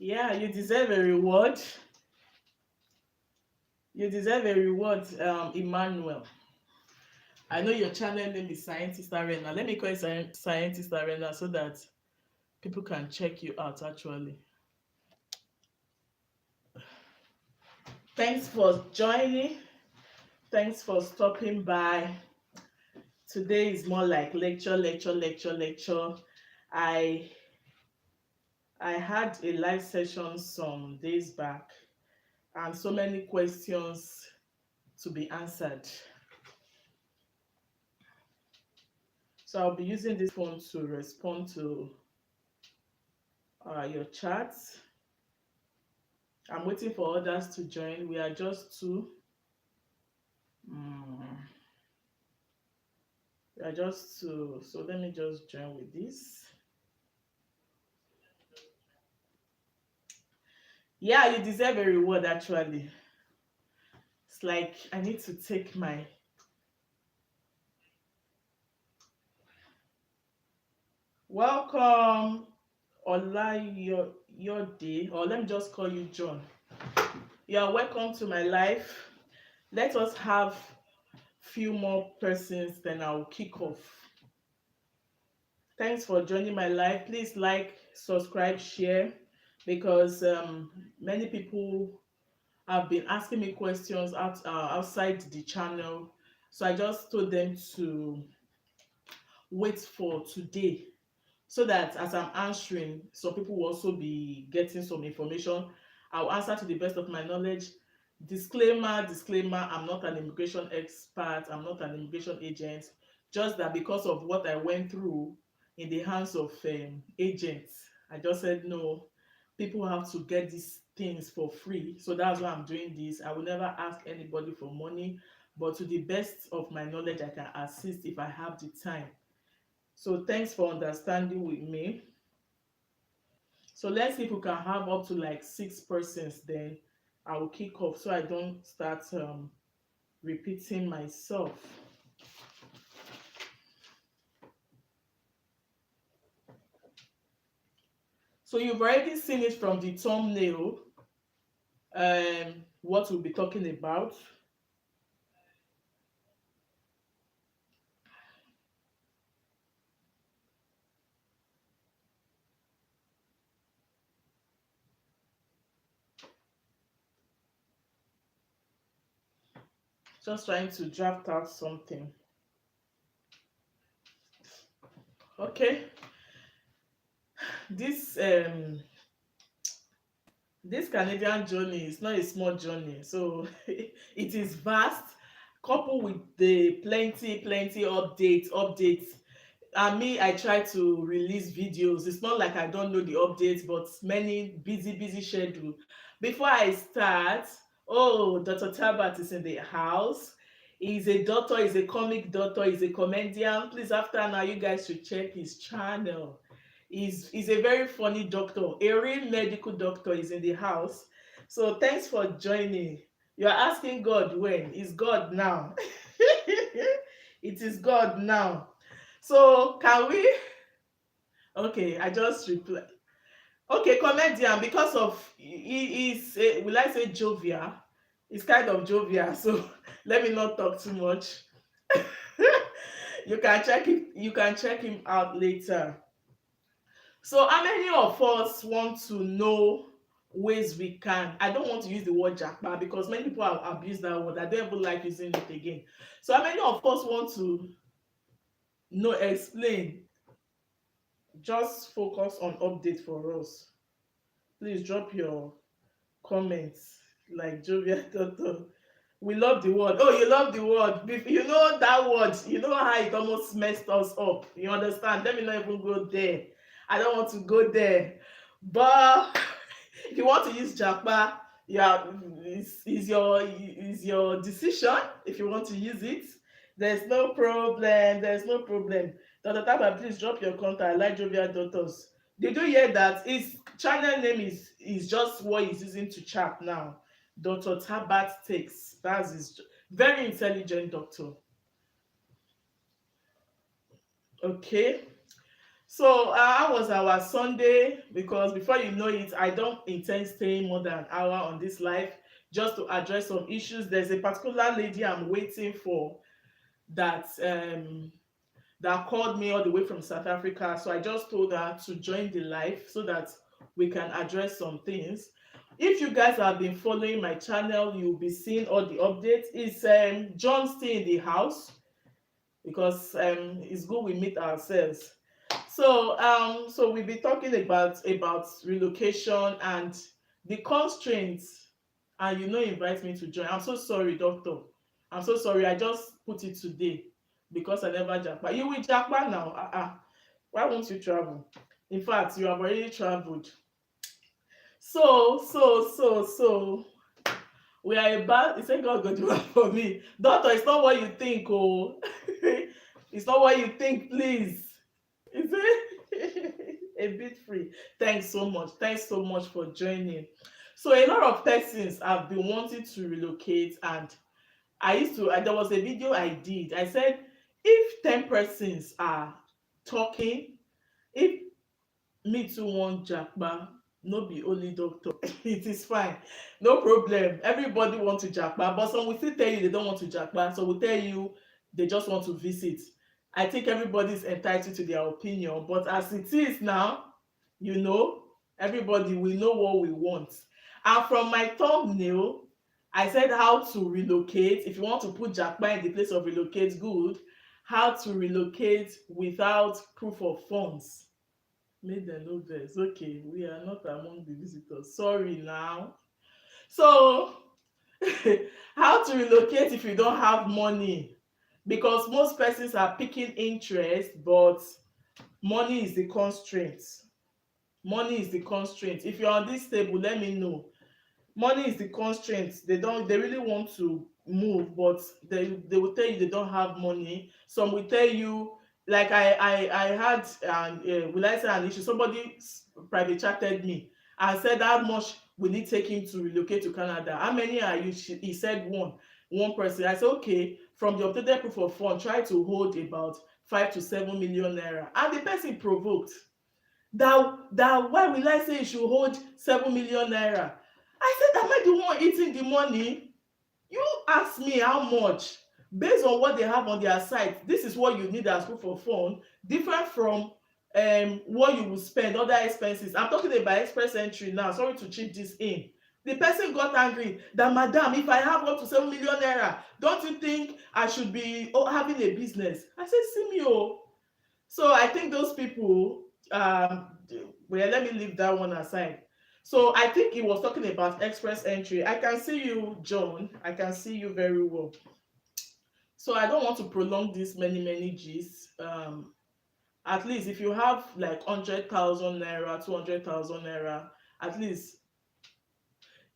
Yeah, you deserve a reward. You deserve a reward, Emmanuel. I know your channel name is Scientist Arena. Let me call it Scientist Arena so that people can check you out actually. Thanks for joining. Thanks for stopping by. Today is more like lecture, lecture, lecture, lecture. I I had a live session some days back and so many questions to be answered. So I'll be using this phone to respond to your chats. I'm waiting for others to join. We are just two. Mm, we are just two. So let me just join with this. Yeah, you deserve a reward actually. It's like I need to take my welcome Ola your day, or let me just call you John. You are welcome to my life. Let us have few more persons, then I'll kick off. Thanks for joining my live. Please like, subscribe, share, because many people have been asking me questions outside the channel. So I just told them to wait for today so that as I'm answering, some people will also be getting some information. I'll answer to the best of my knowledge. Disclaimer, disclaimer, I'm not an immigration expert, I'm not an immigration agent. Just that because of what I went through in the hands of agents, I just said no, people have to get these things for free. So that's why I'm doing this. I will never ask anybody for money, but to the best of my knowledge, I can assist if I have the time. So thanks for understanding with me. So let's see if we can have up to like 6 persons, then I will kick off so I don't start repeating myself. So you've already seen it from the thumbnail, what we'll be talking about. Just trying to draft out something. Okay, this this Canadian journey is not a small journey, so it is vast, coupled with the plenty updates. And me, I try to release videos. It's not like I don't know the updates, but many busy schedule. Before I start, oh, Dr. Tabat is in the house. He's a doctor, he's a comic doctor, he's a comedian. Please, after now, you guys should check his channel. He's a very funny doctor, a real medical doctor is in the house. So thanks for joining. You're asking God when? Is God now? It is God now. So can we? Okay, I just reply. Okay, comedian, because of he is will I say jovial? It's kind of jovial, so let me not talk too much. You can check him out later. So how many of us want to know ways we can? I don't want to use the word jackpot because many people have abused that word. I don't even like using it again. So how many of us want to know, explain? Just focus on update for us. Please drop your comments like Jovial Toto. We love the word. Oh, you love the word. You know that word. You know how it almost messed us up. You understand? Let me not even go there. I don't want to go there. But if you want to use Japa, yeah, is your decision. If you want to use it, there's no problem. There's no problem. Dr. Taba, please drop your contact. I like Jovial Daughters. Did you hear that? His channel name is just what he's using to chat now. Dr. Tabat Takes. That's his very intelligent doctor. Okay. So how was our Sunday? Because before you know it, I don't intend staying more than an hour on this live just to address some issues. There's a particular lady I'm waiting for that that called me all the way from South Africa. So I just told her to join the live so that we can address some things. If you guys have been following my channel, you'll be seeing all the updates. Is John still in the house? Because it's good we meet ourselves. So we'll be talking about relocation and the constraints, and invite me to join. I'm so sorry, doctor. I'm so sorry. I just put it today because I never japa. You will japa now. Why won't you travel? In fact, you have already traveled. So we are about. He said God go do it for me. Doctor, it's not what you think, oh. It's not what you think, please. Is it a bit free? Thanks so much. Thanks so much for joining. So a lot of persons have been wanting to relocate, and there was a video I did. I said if 10 persons are talking, if me too wan japa, no be only doctor. It is fine, no problem. Everybody want to japa, but some will still tell you they don't want to japa, some will tell you they just want to visit. I think everybody is entitled to their opinion, but as it is now, you know everybody, we know what we want. And from my thumbnail, I said how to relocate. If you want to put japa in the place of relocate, good. How to relocate without proof of funds. Make dem no vex. Okay, we are not among the visitors, sorry now. So how to relocate if you don't have money? Because most persons are picking interest, but money is the constraint. Money is the constraint. If you're on this table, let me know. Money is the constraint. They really want to move, but they will tell you they don't have money. Some will tell you, like I had will I say an issue, somebody private chatted me and said how much will it take him to relocate to Canada, how many are you? He said one person. I said okay, from the updated proof of fund, try to hold about 5 to 7 million naira, and the person provoked that why will I say you should hold 7 million naira. I said, am I the one eating the money? You ask me how much. Based on what they have on their site, this is what you need as proof of fund, different from what you will spend, other expenses. I'm talking about express entry now. Sorry to chip this in. The person got angry that, madam, if I have up to 7 million naira, don't you think I should be having a business? I said, see me, oh. So I think those people, well, let me leave that one aside. So I think he was talking about express entry. I can see you, John. I can see you very well. So I don't want to prolong this many G's. At least if you have like 100,000 naira, 200,000 naira, at least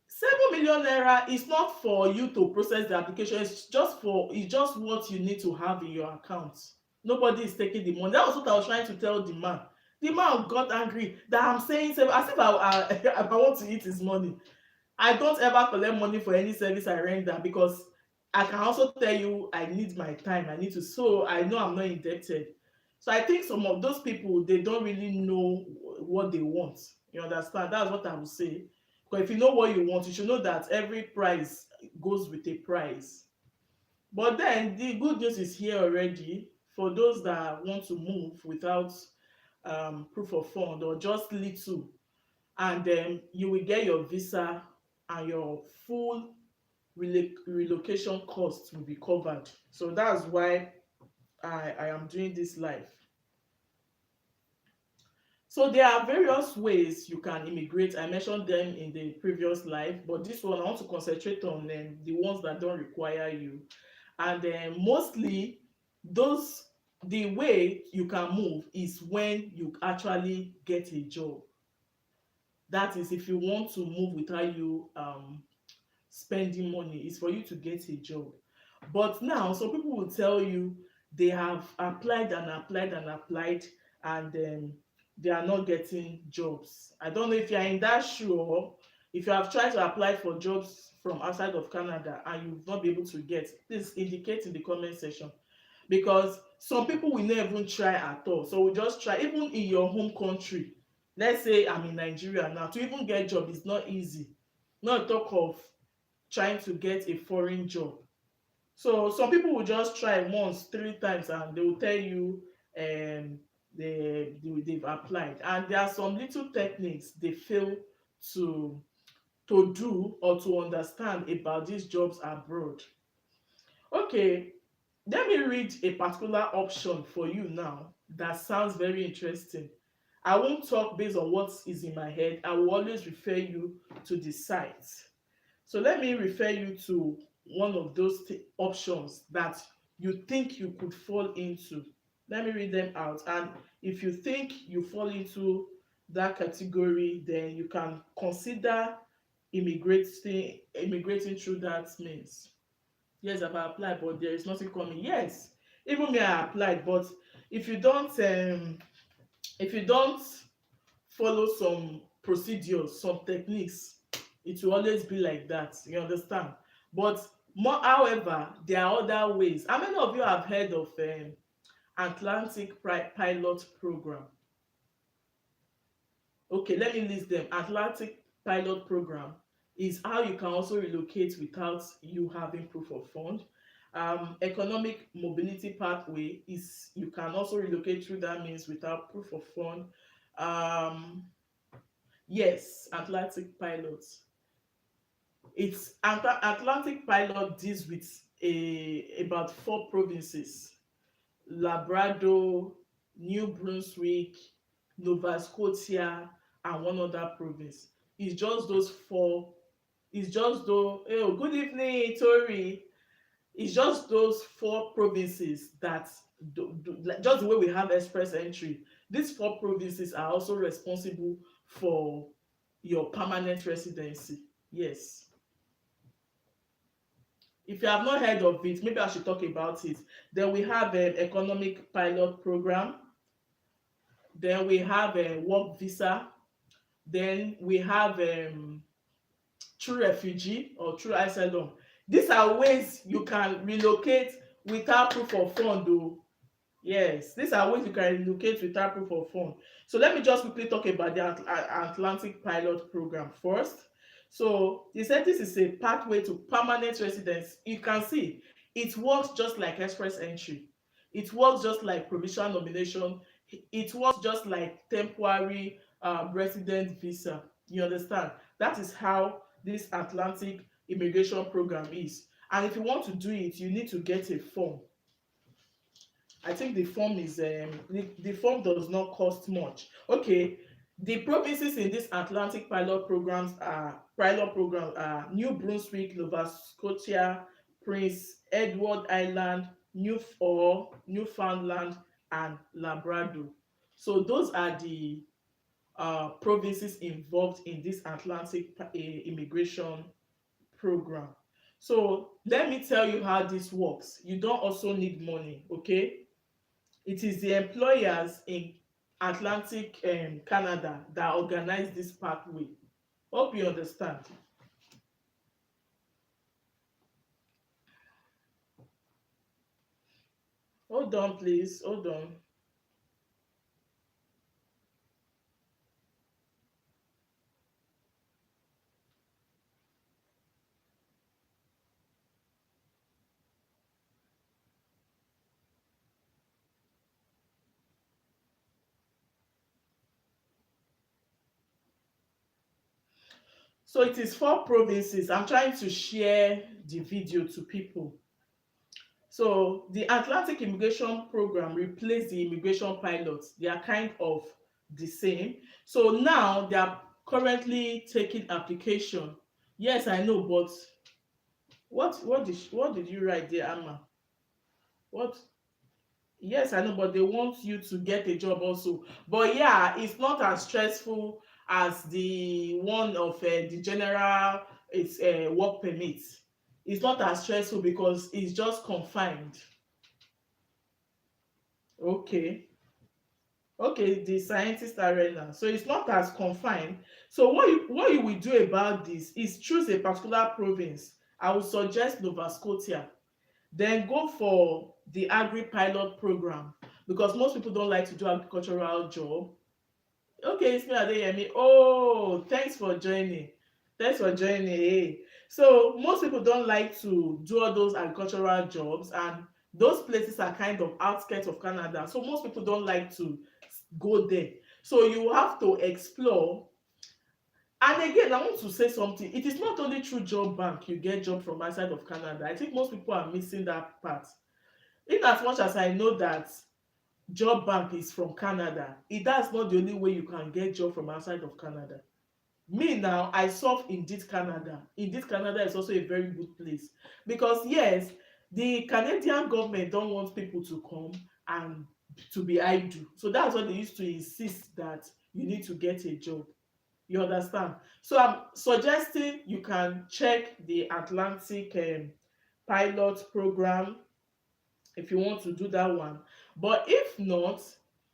7 million naira is not for you to process the application. It's just what you need to have in your account. Nobody is taking the money. That was what I was trying to tell the man. The man got angry that I'm saying as if I want to eat his money. I don't ever collect money for any service I render, because I can also tell you I need my time. I need to, so I know I'm not indebted. So I think some of those people, they don't really know what they want. You understand? That's what I would say. Because if you know what you want, you should know that every price goes with a price. But then the good news is here already for those that want to move without proof of fund or just little, and then you will get your visa and your full relocation costs will be covered. So that's why I am doing this live. So there are various ways you can immigrate. I mentioned them in the previous live, but this one I want to concentrate on the ones that don't require you. And then mostly those, the way you can move is when you actually get a job. That is, if you want to move without you spending money, is for you to get a job. But now some people will tell you they have applied and applied and applied, and they are not getting jobs. I don't know if you are in that shoe, or if you have tried to apply for jobs from outside of Canada and you've not been able to get, please indicate in the comment section. because some people will not even try at all. So we just try, even in your home country. Let's say I'm in Nigeria now, to even get job is not easy, not talk of trying to get a foreign job. So some people will just try once, three times, and they will tell you um, they've applied. And there are some little techniques they fail to do or to understand about these jobs abroad. Okay, let me read a particular option for you now that sounds very interesting. I won't talk based on what is in my head. I will always refer you to the site. So let me refer you to one of those options that you think you could fall into. Let me read them out. And if you think you fall into that category, then you can consider immigrating through that means. Yes, I've applied, but there is nothing coming. Yes, even me, I applied, but if you don't if you don't follow some procedures, some techniques, it will always be like that. You understand? But more, however, there are other ways. How many of you have heard of Atlantic Pilot Program? Okay, let me list them. Atlantic Pilot Program is how you can also relocate without you having proof of fund. Economic Mobility Pathway is you can also relocate through that means without proof of fund. Um, yes, Atlantic Pilot. Atlantic Pilot deals with about four provinces: Labrador, New Brunswick, Nova Scotia, and one other province. It's just those four. It's just though. Oh, good evening, Tori. It's just those four provinces that like just the way we have express entry. These four provinces are also responsible for your permanent residency. Yes. If you have not heard of it, maybe I should talk about it. Then we have an economic pilot program. Then we have a work visa. Then we have true refugee or true asylum. These are ways you can relocate without proof of fund. Though. Yes, these are ways you can relocate without proof of fund. So let me just quickly talk about the Atlantic Pilot Program first. So he said this is a pathway to permanent residence. You can see it works just like express entry. It works just like provisional nomination. It works just like temporary resident visa. You understand? That is how this Atlantic immigration program is. And if you want to do it, you need to get a form. I think the form is the form does not cost much. Okay, the provinces in this Atlantic pilot program are New Brunswick, Nova Scotia, Prince Edward Island, Newfoundland, and Labrador. So those are the provinces involved in this Atlantic immigration program. So let me tell you how this works. You don't also need money, okay? It is the employers in Atlantic Canada that organize this pathway. Hope you understand. Hold on, please. Hold on. So it is four provinces. I'm trying to share the video to people. So the Atlantic Immigration Program replaced the immigration pilots. They are kind of the same. So now they are currently taking application. Yes, I know, but what did you write there, Amma? What? Yes, I know, but they want you to get a job also. But yeah, it's not as stressful as the one of the general it's work permit. It's not as stressful because it's just confined. Okay. Okay, the scientist arena. So it's not as confined. So what you will do about this is choose a particular province. I would suggest Nova Scotia. Then go for the agri pilot program, because most people don't like to do agricultural job. Okay, it's me Adeyemi. Oh, thanks for joining. Thanks for joining. Hey. So most people don't like to do all those agricultural jobs, and those places are kind of outskirts of Canada. So most people don't like to go there. So you have to explore. And again, I want to say something. It is not only through job bank you get job from outside of Canada. I think most people are missing that part. In as much as I know that job bank is from Canada, that's not the only way you can get job from outside of Canada. Me now, I serve Indeed Canada. Indeed Canada is also a very good place, because yes, the Canadian government don't want people to come and to be idle. So that's why they used to insist that you need to get a job. You understand? So I'm suggesting you can check the Atlantic pilot program if you want to do that one. But if not,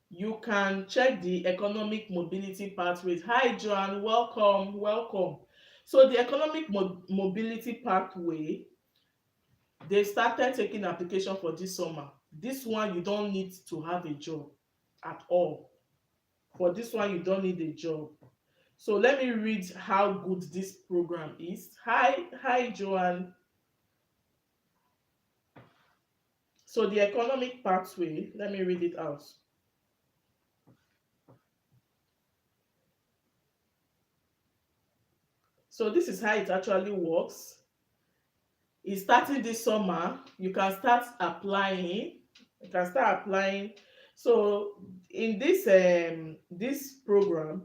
you can check the economic mobility pathways. Hi Joan, welcome, welcome. So the economic mobility pathway, they started taking application for this summer. This one you don't need to have a job at all. For this one you don't need a job. So let me read how good this program is. Hi Joan. So the economic pathway, let me read it out. So this is how it actually works. It's starting this summer. You can start applying. You can start applying. So in this program,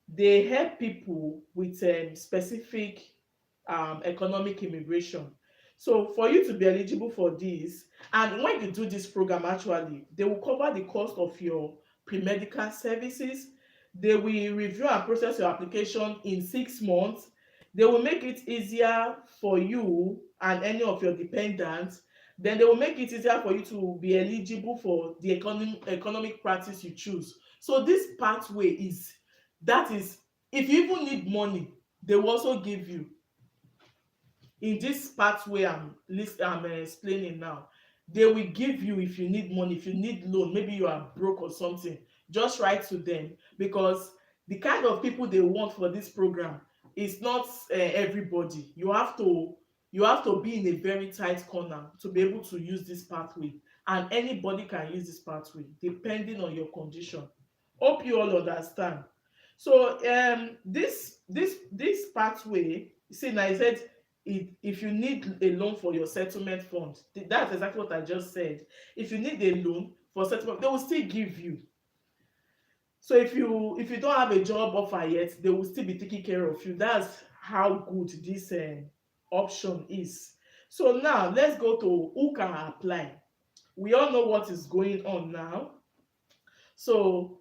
they help people with specific economic immigration. So for you to be eligible for this, and when you do this program, actually they will cover the cost of your pre-medical services. They will review and process your application in 6 months. They will make it easier for you and any of your dependents. Then they will make it easier for you to be eligible for the economic practice you choose. So this pathway is, that is, if you even need money, they will also give you. In this pathway I'm explaining now, they will give you. If you need money, if you need loan, maybe you are broke or something, just write to them, because the kind of people they want for this program is not everybody. You have to be in a very tight corner to be able to use this pathway, and anybody can use this pathway depending on your condition. Hope you all understand. So this pathway, see now, I said, if you need a loan for your settlement fund, that's exactly what I just said. If you need a loan for settlement, they will still give you. So if you don't have a job offer yet, they will still be taking care of you. That's how good this option is. So now let's go to who can apply. We all know what is going on now. So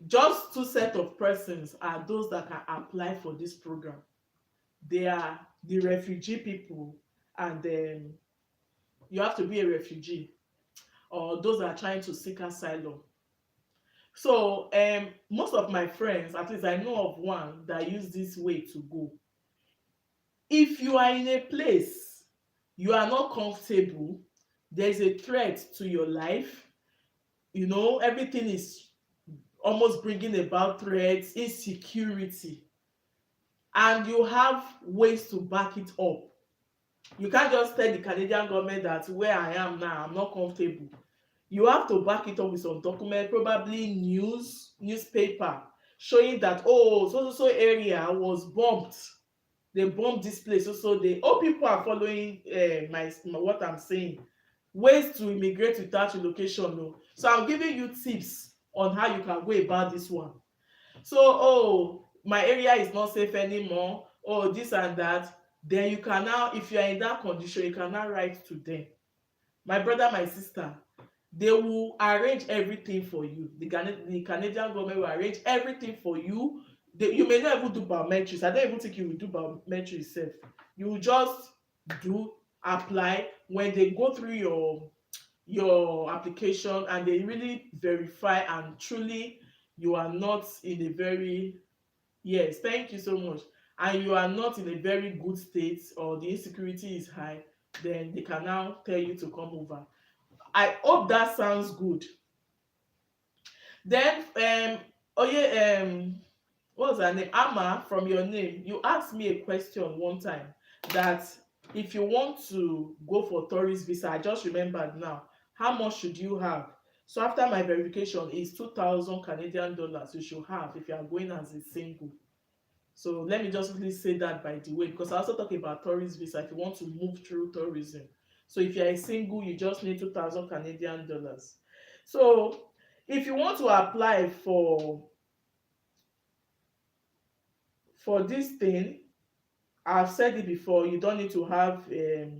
just two set of persons are those that can apply for this program. They are the refugee people, and you have to be a refugee, or those that are trying to seek asylum. So most of my friends, at least I know of one that use this way to go. If you are in a place you are not comfortable, there is a threat to your life, everything is almost bringing about threats, insecurity, and you have ways to back it up. You can't just tell the Canadian government that where I am now, I'm not comfortable. You have to back it up with some document, probably newspaper, showing that, oh, so area was bombed. They bombed this place. So they, oh, people are following my what I'm saying. Ways to immigrate without relocation. No. So I'm giving you tips on how you can go about this one. So, oh, my area is not safe anymore, oh, this and that. Then you can now, if you are in that condition, you can now write to them. My brother, my sister, they will arrange everything for you. The Canadian government will arrange everything for you. You may not even do biometrics. I don't even think you will do biometrics sef. You will just do apply. When they go through your application and they really verify and truly you are not in a very, yes, thank you so much, and you are not in a very good state, or the insecurity is high, then they can now tell you to come over. I hope that sounds good. Then oh yeah, what's her name, Amma, from your name, you asked me a question one time that if you want to go for tourist visa, I just remembered now, how much should you have? So after my verification is 2,000 Canadian dollars you should have if you are going as a single. So let me just quickly say that by the way, because I also talk about tourist visa if you want to move through tourism. So if you're a single, you just need 2,000 Canadian dollars. So if you want to apply for this thing, I've said it before, you don't need to have a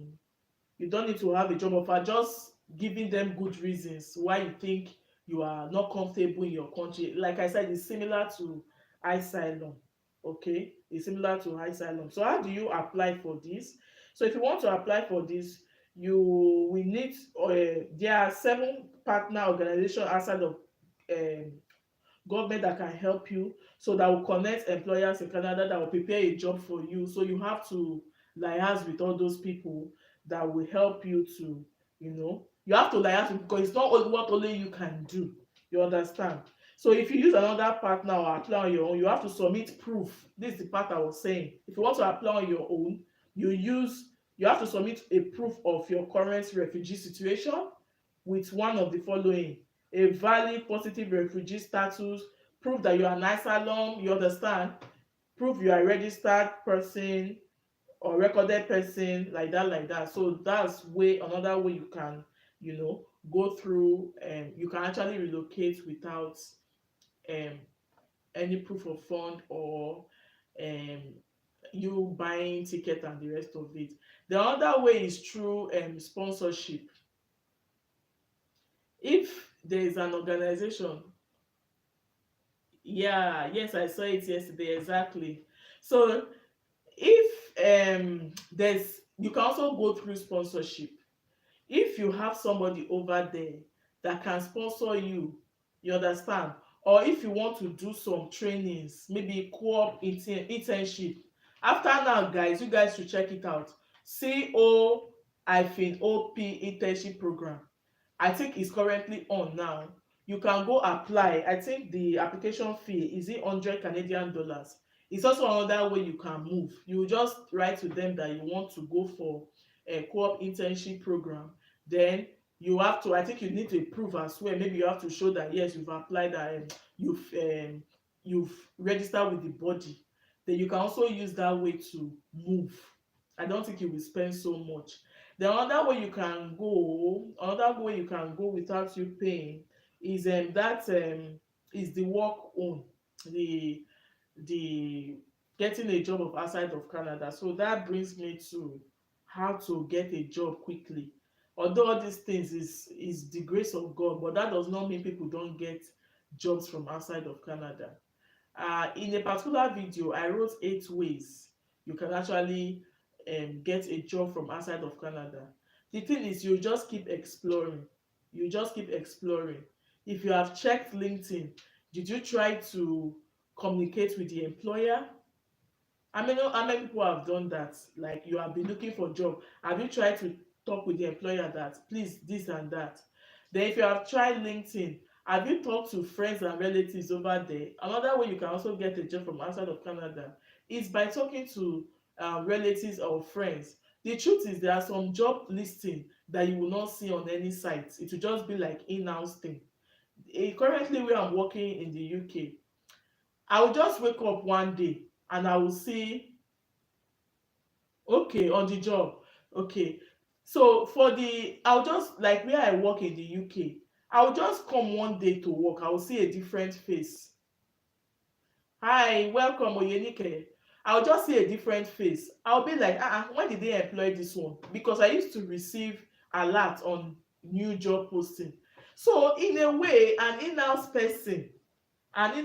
job offer, just giving them good reasons why you think you are not comfortable in your country. Like I said, it's similar to asylum. Okay, it's similar to asylum. So how do you apply for this? So if you want to apply for this, you will need there are 7 partner organizations outside of um, government that can help you, so that will connect employers in Canada that will prepare a job for you. So you have to liaise with all those people that will help you to, you have to liaise with, because it's not only what only you can do. You understand? So if you use another partner or apply on your own, you have to submit proof. This is the part I was saying. If you want to apply on your own, you have to submit a proof of your current refugee situation with one of the following: a valid positive refugee status, proof that you are an asylum, you understand, proof you are a registered person or recorded person, like that. So that's another way you can, go through, you can actually relocate without um any proof of fund, or um you buying ticket and the rest of it. The other way is through sponsorship. If there is an organization, yeah, yes, I saw it yesterday, exactly. So if there's you can also go through sponsorship. If you have somebody over there that can sponsor you, you understand, or if you want to do some trainings, maybe co-op internship. After now, guys, you guys should check it out. CO-OP internship program, I think it's currently on now. You can go apply. I think the application fee is it 100 Canadian dollars. It's also another way you can move. You just write to them that you want to go for a co-op internship program. Then you have to, I think you need to prove as well. Maybe you have to show that yes, you've applied, that you've registered with the body. Then you can also use that way to move. I don't think you will spend so much. The another way you can go without you paying is is the work own, the the getting a job of outside of Canada. So that brings me to how to get a job quickly. Although all these things is the grace of God, but that does not mean people don't get jobs from outside of Canada. In a particular video, I wrote 8 ways you can actually get a job from outside of Canada. The thing is, you just keep exploring. You just keep exploring. If you have checked LinkedIn, did you try to communicate with the employer? How many people have done that? Like, you have been looking for job. Have you tried to talk with the employer that please this and that? Then if you have tried LinkedIn, have you talked to friends and relatives over there? Another way you can also get a job from outside of Canada is by talking to relatives or friends. The truth is, there are some job listing that you will not see on any site. It will just be like in-house thing. Currently where I'm working in the UK, I will just wake up one day and I will see, okay, on the job. Okay, so I'll just, like where I work in the UK, I'll just come one day to work, I will see a different face. Hi, welcome Oyenike. I'll just see a different face. I'll be like, when did they employ this one? Because I used to receive alert on new job posting. So in a way, in-house person has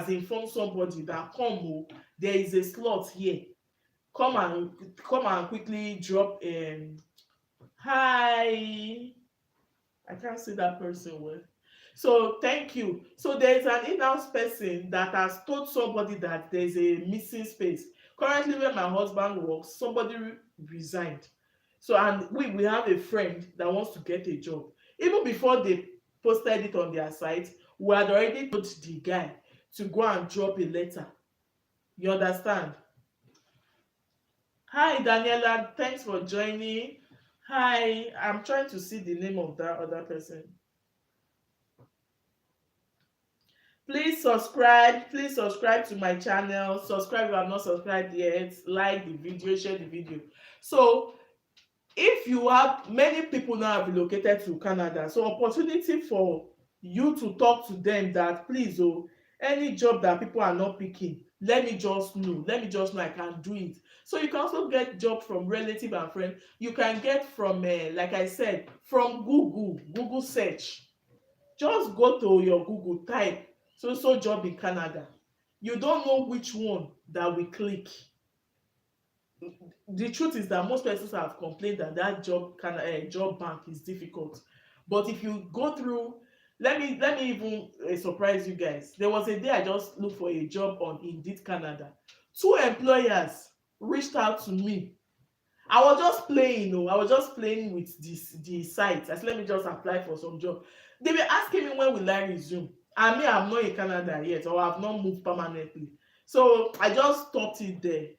informed somebody that come, there is a slot here, come and quickly drop hi, I can't see that person well. So thank you. So there is an in-house person that has told somebody that there is a missing space. Currently, where my husband works, somebody resigned. So, and we have a friend that wants to get a job. Even before they posted it on their site, we had already told the guy to go and drop a letter. You understand? Hi, Daniela. Thanks for joining. Hi, I'm trying to see the name of that other person. Please subscribe. Please subscribe to my channel. Subscribe if you have not subscribed yet. Like the video, share the video. So, if you have many people now have relocated to Canada, so opportunity for you to talk to them that please any job that people are not picking, let me just know, I can do it. So you can also get job from relative and friend. You can get from like I said, from Google search. Just go to your Google, type so job in Canada. You don't know which one that will click. The truth is that most persons have complained that job bank is difficult, but if you go through, let me even surprise you guys. There was a day I just looked for a job on Indeed Canada. Two employers reached out to me. I was just playing with the site. I said, let me just apply for some job. They were asking me when will I resume. I mean, I'm not in Canada yet, or I've not moved permanently. So I just stopped it there.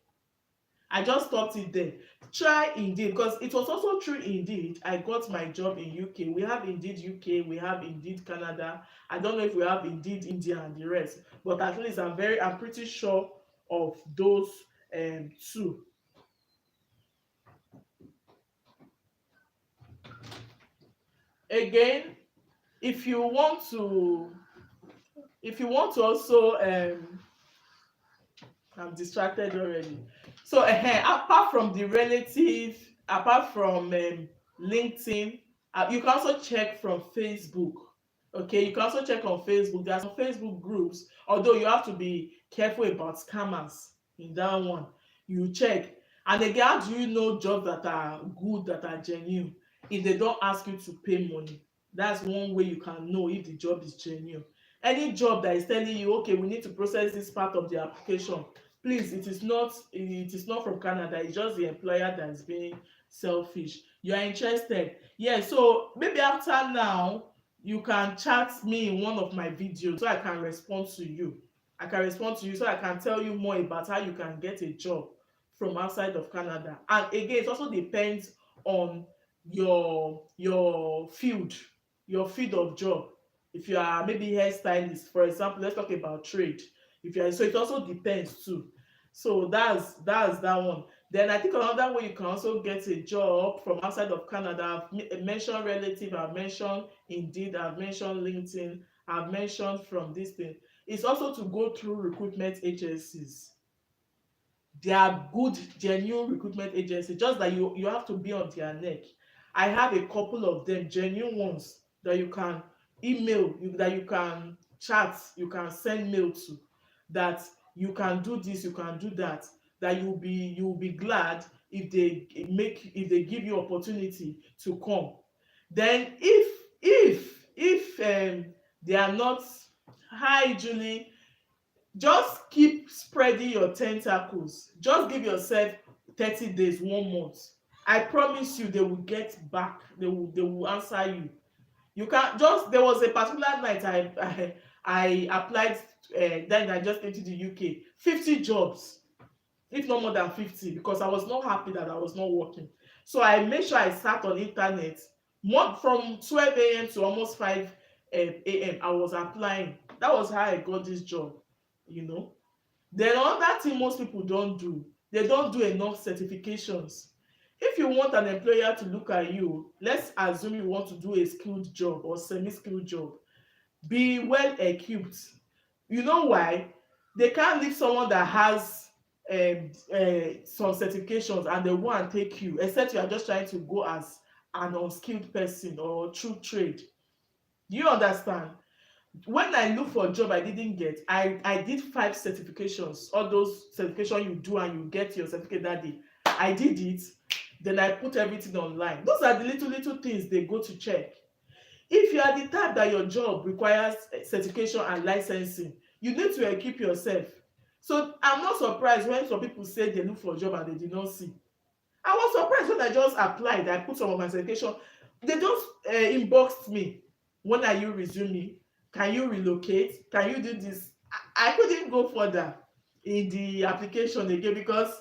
Try Indeed, because it was also through Indeed I got my job in UK. We have Indeed UK, we have Indeed Canada. I don't know if we have Indeed India and the rest, but at least I'm pretty sure of those two. Again, if you want to also I'm distracted already. So apart from the relative, apart from LinkedIn, you can also check from Facebook. Okay, you can also check on Facebook. There are some Facebook groups, although you have to be careful about scammers in that one. You check. And again, how do you know jobs that are good, that are genuine? If they don't ask you to pay money, that's one way you can know if the job is genuine. Any job that is telling you, okay, we need to process this part of the application, please, it is not from Canada. It's just the employer that is being selfish. You are interested, yeah, so maybe after now you can chat me in one of my videos so I can respond to you. So I can tell you more about how you can get a job from outside of Canada. And again, it also depends on your field of job. If you are maybe hairstylist, for example, let's talk about trade. If you are, so it also depends too. So that's that one. Then I think another way you can also get a job from outside of Canada, I've mentioned relative, I've mentioned Indeed, I've mentioned LinkedIn, I've mentioned from this thing. It's also to go through recruitment agencies. They are good, genuine recruitment agencies, just that you have to be on their neck. I have a couple of them, genuine ones that you can that you can chat, you can send mail to, that you can do this, you can do that, that you'll be glad if they give you opportunity to come. Then if they are not, hi Julie, just keep spreading your tentacles. Just give yourself 30 days, 1 month. I promise you they will get back. They will answer you. You can just, there was a particular night I applied, then I just came to the UK, 50 jobs, if not more than 50, because I was not happy that I was not working. So I made sure I sat on internet more from 12 a.m. to almost 5 a.m. I was applying. That was how I got this job, you know. Then another thing most people don't do, they don't do enough certifications. If you want an employer to look at you, let's assume you want to do a skilled job or semi-skilled job, be well equipped. You know why? They can't leave someone that has some certifications and they want to take you, except you are just trying to go as an unskilled person or through trade. Do you understand? When I look for a job I didn't get, I did 5 certifications, all those certifications you do and you get your certificate that day. I did it, then I put everything online. Those are the little things they go to check. If you are the type that your job requires certification and licensing, you need to equip yourself. So I'm not surprised when some people say they look for a job and they did not see. I was surprised when I just applied. I put some of my certification. They just inboxed me. When are you resuming? Can you relocate? Can you do this? I couldn't go further in the application again because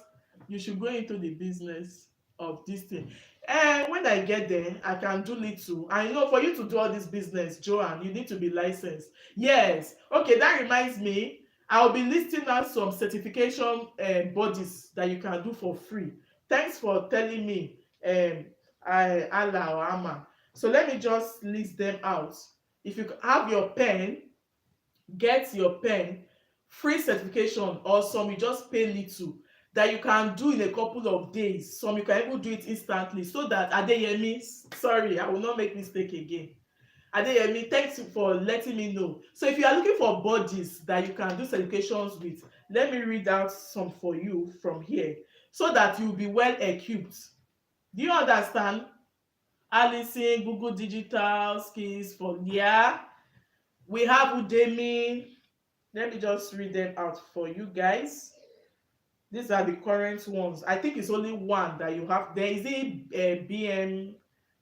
you should go into the business of this thing. And when I get there, I can do little. And you know, for you to do all this business, Joanne, you need to be licensed. Yes. Okay, that reminds me. I'll be listing out some certification bodies that you can do for free. Thanks for telling me, Allah or Amma. So let me just list them out. If you have your pen, get your pen. Free certification, or some you just pay little, that you can do in a couple of days. Some you can even do it instantly, so that Adeyemi, sorry, I will not make mistake again. Adeyemi, thanks for letting me know. So if you are looking for bodies that you can do certifications with, let me read out some for you from here, so that you will be well equipped. Do you understand? Alison, Google Digital Skills for, yeah. We have Udemy. Let me just read them out for you guys. These are the current ones. I think it's only one that you have. There is a BM,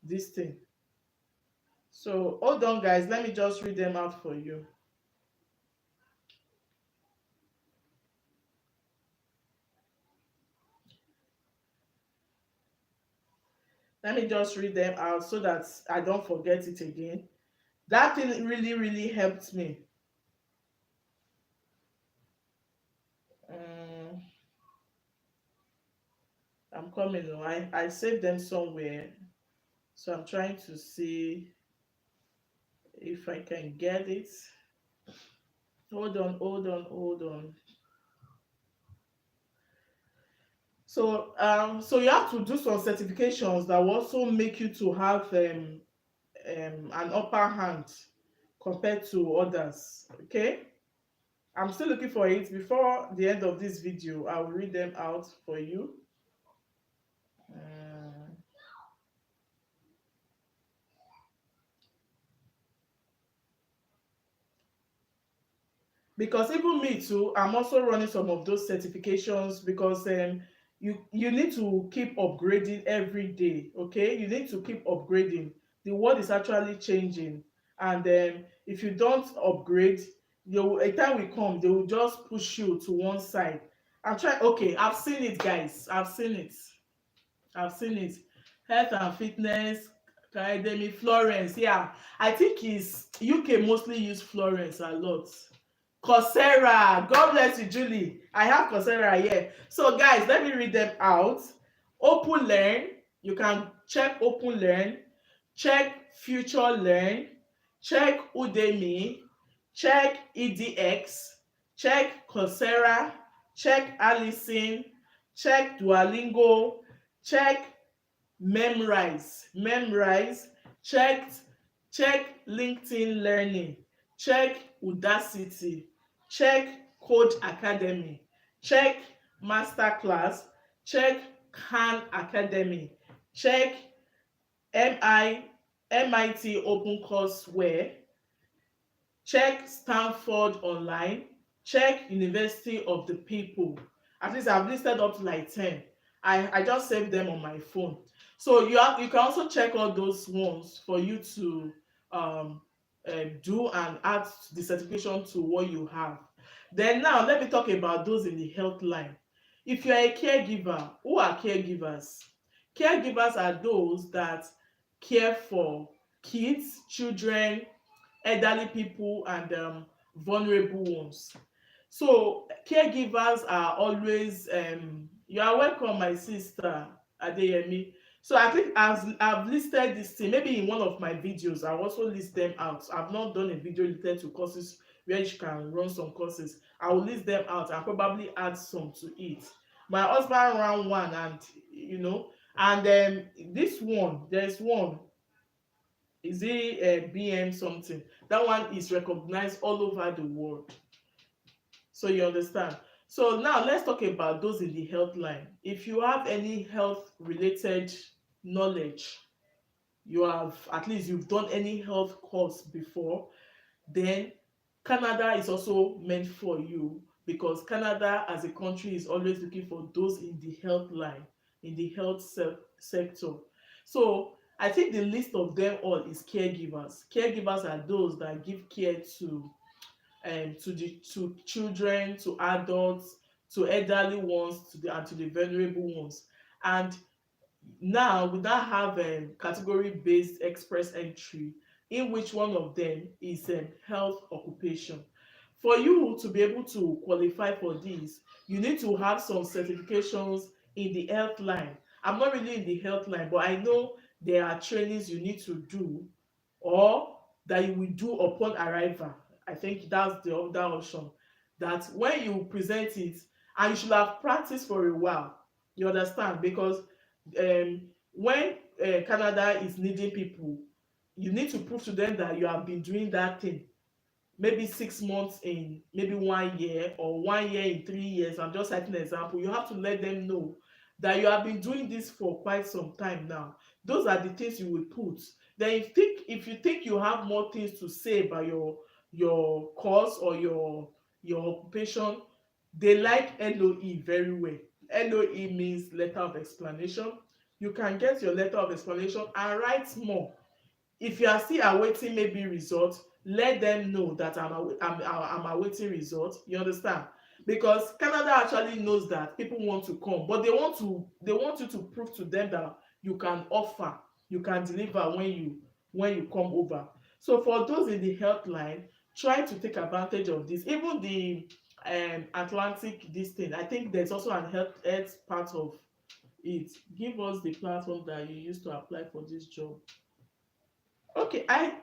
this thing. So hold on, guys. Let me just read them out for you. Let me just read them out so that I don't forget it again. That thing really, really helped me. Um, I'm coming. Oh, I saved them somewhere. So I'm trying to see if I can get it. Hold on, hold on, hold on. So you have to do some certifications that will also make you to have an upper hand compared to others. Okay, I'm still looking for it. Before the end of this video, I will read them out for you. Um, because even me too, I'm also running some of those certifications because you need to keep upgrading every day. Okay, you need to keep upgrading. The world is actually changing, and if you don't upgrade, a time will come, they will just push you to one side. I'm trying. Okay, I've seen it, guys. I've seen it. Health and fitness academy, Florence. Yeah, I think it's UK mostly use Florence a lot. Coursera. God bless you, Julie. I have Coursera here. So, guys, let me read them out. Open Learn. You can check Open Learn. Check Future Learn. Check Udemy. Check EDX. Check Coursera. Check Alison. Check Duolingo. Check Memrise. Check LinkedIn Learning. Check Udacity. Check Code Academy. Check Masterclass. Check Khan Academy. Check MI MIT OpenCourseWare. Check Stanford Online. Check University of the People. At least I've listed up to like 10. I just saved them on my phone. So you can also check all those ones for you to um, do and add the certification to what you have. Then now let me talk about those in the health line. If you are a caregiver, who are caregivers? Caregivers are those that care for kids, children, elderly people, and vulnerable ones. So caregivers are always you are welcome, my sister Adeyemi. So I think I've listed this thing maybe in one of my videos. I also list them out. I've not done a video related to courses where you can run some courses. I will list them out and probably add some to it. My husband ran one, and and this one, there's one, is it BM something? That one is recognized all over the world. So you understand. So now let's talk about those in the health line. If you have any health related knowledge, you have, at least you've done any health course before, then Canada is also meant for you because Canada as a country is always looking for those in the health line, in the health sector. So I think the least of them all is caregivers. Caregivers are those that give care to children, to adults, to elderly ones, and to the vulnerable ones. And now we now have category based express entry, in which one of them is health occupation. For you to be able to qualify for this, you need to have some certifications in the health line. I'm not really in the health line, but I know there are trainings you need to do, or that you will do upon arrival. I think that's the other option. That when you present it, and you should have practiced for a while, you understand? Because when Canada is needing people, you need to prove to them that you have been doing that thing, maybe 6 months in maybe 1 year, or 1 year in 3 years. I'm just citing an example. You have to let them know that you have been doing this for quite some time now. Those are the things you will put. Then if you think you have more things to say about your course or your occupation, they like LOE very well. LOE means letter of explanation. You can get your letter of explanation and write more. If you are still awaiting maybe result, let them know that I'm awaiting result. You understand? Because Canada actually knows that people want to come, but they want you to prove to them that you can offer, you can deliver when you come over. So for those in the health line, try to take advantage of this. Even the Atlantic this thing, I think there's also an health part of it. Give us the platform that you used to apply for this job. Okay, I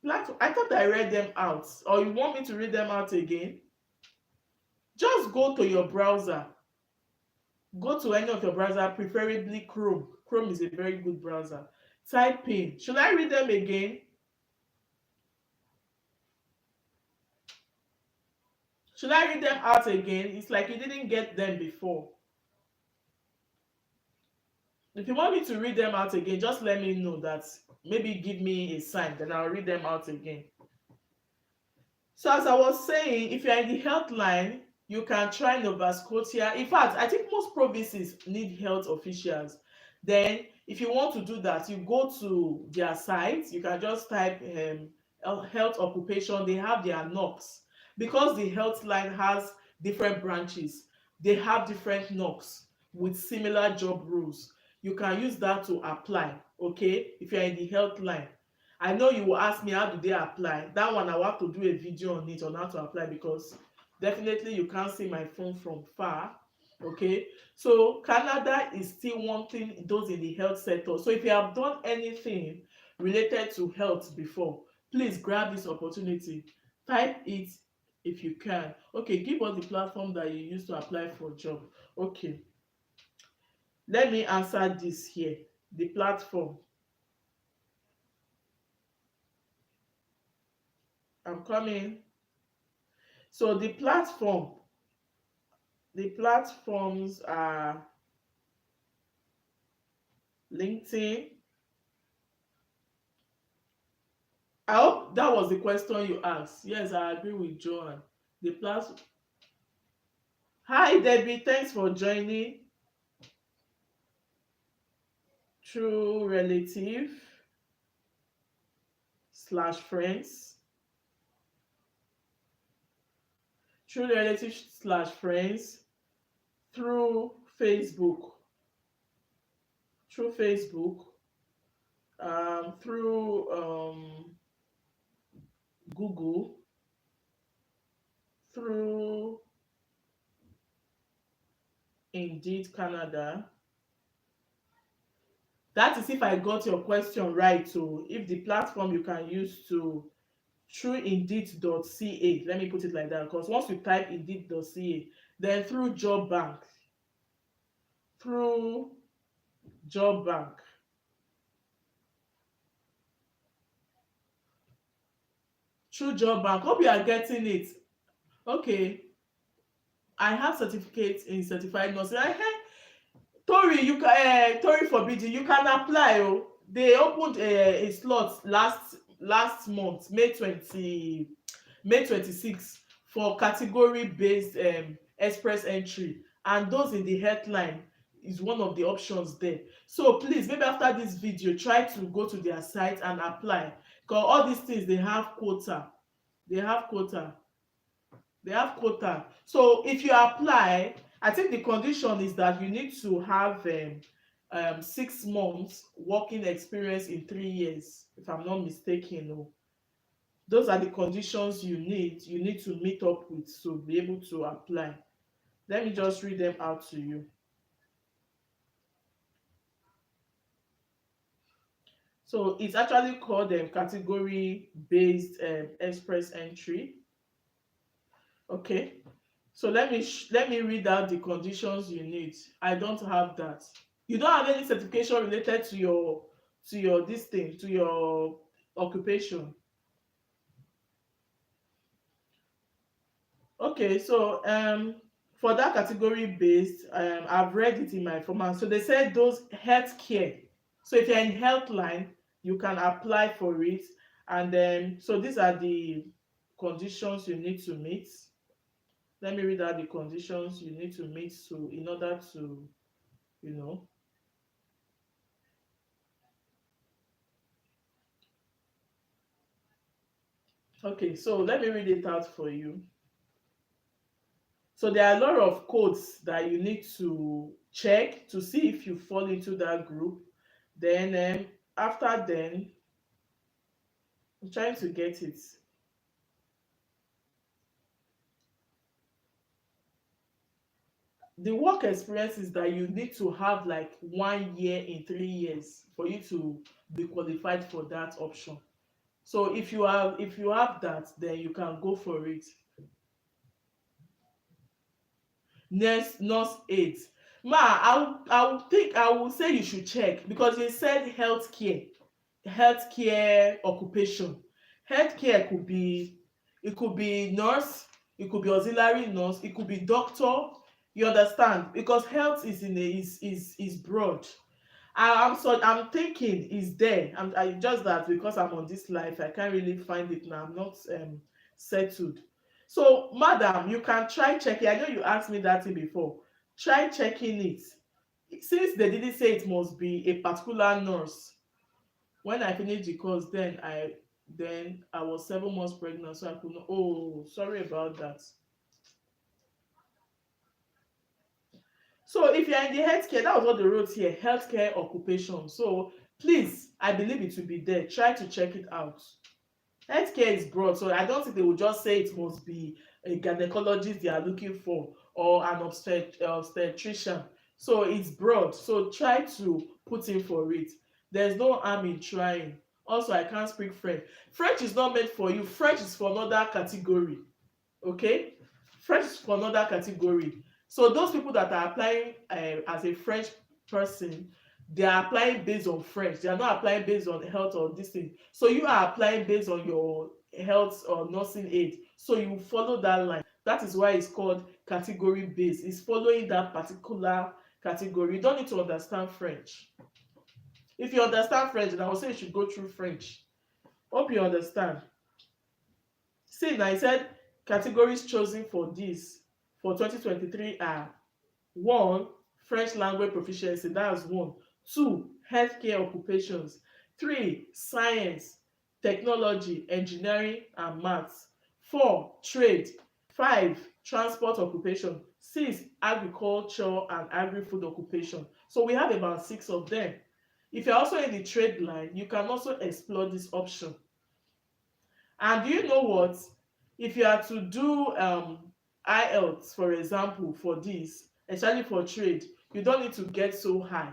thought I read them out, or you want me to read them out again? Just go to your browser. Go to any of your browser, preferably Chrome. Chrome is a very good browser. Type in. Should I read them again? Should I read them out again? It's like you didn't get them before. If you want me to read them out again, just let me know that. Maybe give me a sign, then I'll read them out again. So as I was saying, if you're in the health line, you can try Nova Scotia. In fact, I think most provinces need health officials. Then, if you want to do that, you go to their site. You can just type health occupation. They have their knocks. Because the health line has different branches, they have different knocks with similar job rules. You can use that to apply, okay, if you're in the health line. I know you will ask me how do they apply. That one I will have to do a video on it, on how to apply, because definitely you can't see my phone from far. Okay, so Canada is still wanting those in the health sector. So if you have done anything related to health before, please grab this opportunity. Type it if you can. Okay, give us the platform that you used to apply for a job. Okay, let me answer this here. The platform. I'm coming. So the platforms are LinkedIn. I hope that was the question you asked. Yes, I agree with Joanne. The platform. Hi Debbie, thanks for joining. True relative slash friends. True relative slash friends through Facebook. Through Facebook. Through Google, through Indeed Canada. That is if I got your question right. So if the platform you can use to through indeed.ca, let me put it like that, because once you type indeed.ca, then through job bank, through job bank, through job bank. Hope you are getting it. Okay, I have certificates in certified nursing. Tori, you can Tori forbid you can apply. Oh, they opened a slot last month, May 26th, for category based express entry, and those in the headline is one of the options there. So please, maybe after this video, try to go to their site and apply, because all these things they have quota. they have quota they have quota. So if you apply, I think the condition is that you need to have 6 months working experience in 3 years, if I'm not mistaken. Oh, those are the conditions you need to meet up with to be able to apply. Let me just read them out to you. So it's actually called category based express entry. Okay, so let me read out the conditions you need. I don't have that. You don't have any certification related to your this thing, to your occupation. Okay, so for that category based, I've read it in my format. So they said those healthcare. So if you're in healthline, you can apply for it. And then so these are the conditions you need to meet. Let me read out the conditions you need to meet to in order to, you know. Okay, so let me read it out for you. So there are a lot of codes that you need to check to see if you fall into that group. Then after then, I'm trying to get it. The work experience is that you need to have like 1 year in 3 years for you to be qualified for that option. So if you have that, then you can go for it. Nurse aid. Ma, I will say you should check, because they said healthcare occupation. Healthcare it could be nurse, it could be auxiliary nurse, it could be doctor. You understand? Because health is in a is broad. I'm thinking is there. I just that because I'm on this life, I can't really find it now. I'm not settled. So, madam, you can try checking. I know you asked me that thing before. Try checking it. Since they didn't say it must be a particular nurse. When I finished the course, then I was 7 months pregnant, so I could not. Oh, sorry about that. So if you're in the healthcare, that was what they wrote here, healthcare occupation. So please, I believe it will be there. Try to check it out. Healthcare is broad, so I don't think they will just say it must be a gynecologist they are looking for, or an obstetrician. So it's broad. So try to put in for it. There's no harm in trying. Also, I can't speak French. French is not meant for you. French is for another category. Okay, French is for another category. So those people that are applying as a French person, they are applying based on French. They are not applying based on health or this thing. So you are applying based on your health or nursing aid, so you follow that line. That is why it's called category based. It's following that particular category. You don't need to understand French. If you understand French, then I would say you should go through French. Hope you understand. See, now I said categories chosen for this for 2023 are: one, French language proficiency, that's one. Two, healthcare occupations. Three, science, technology, engineering and maths. Four, trade. Five, transport occupation. Six, agriculture and agri-food occupation. So we have about six of them. If you're also in the trade line, you can also explore this option. And do you know what? If you are to do IELTS, for example, for this, especially for trade, you don't need to get so high.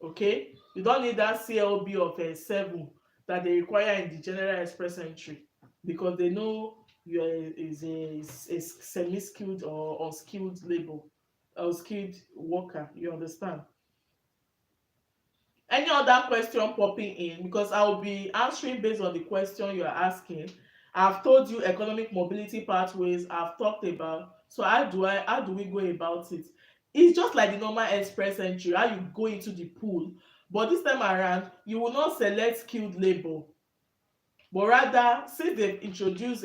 Okay? You don't need that CLB of a 7 that they require in the general express entry, because they know you are a semi-skilled or unskilled labor or skilled worker. You understand? Any other question popping in, because I will be answering based on the question you are asking. I've told you economic mobility pathways, I've talked about. So how do we go about it? It's just like the normal express entry, how you go into the pool, but this time around you will not select skilled labor, but rather since they've introduced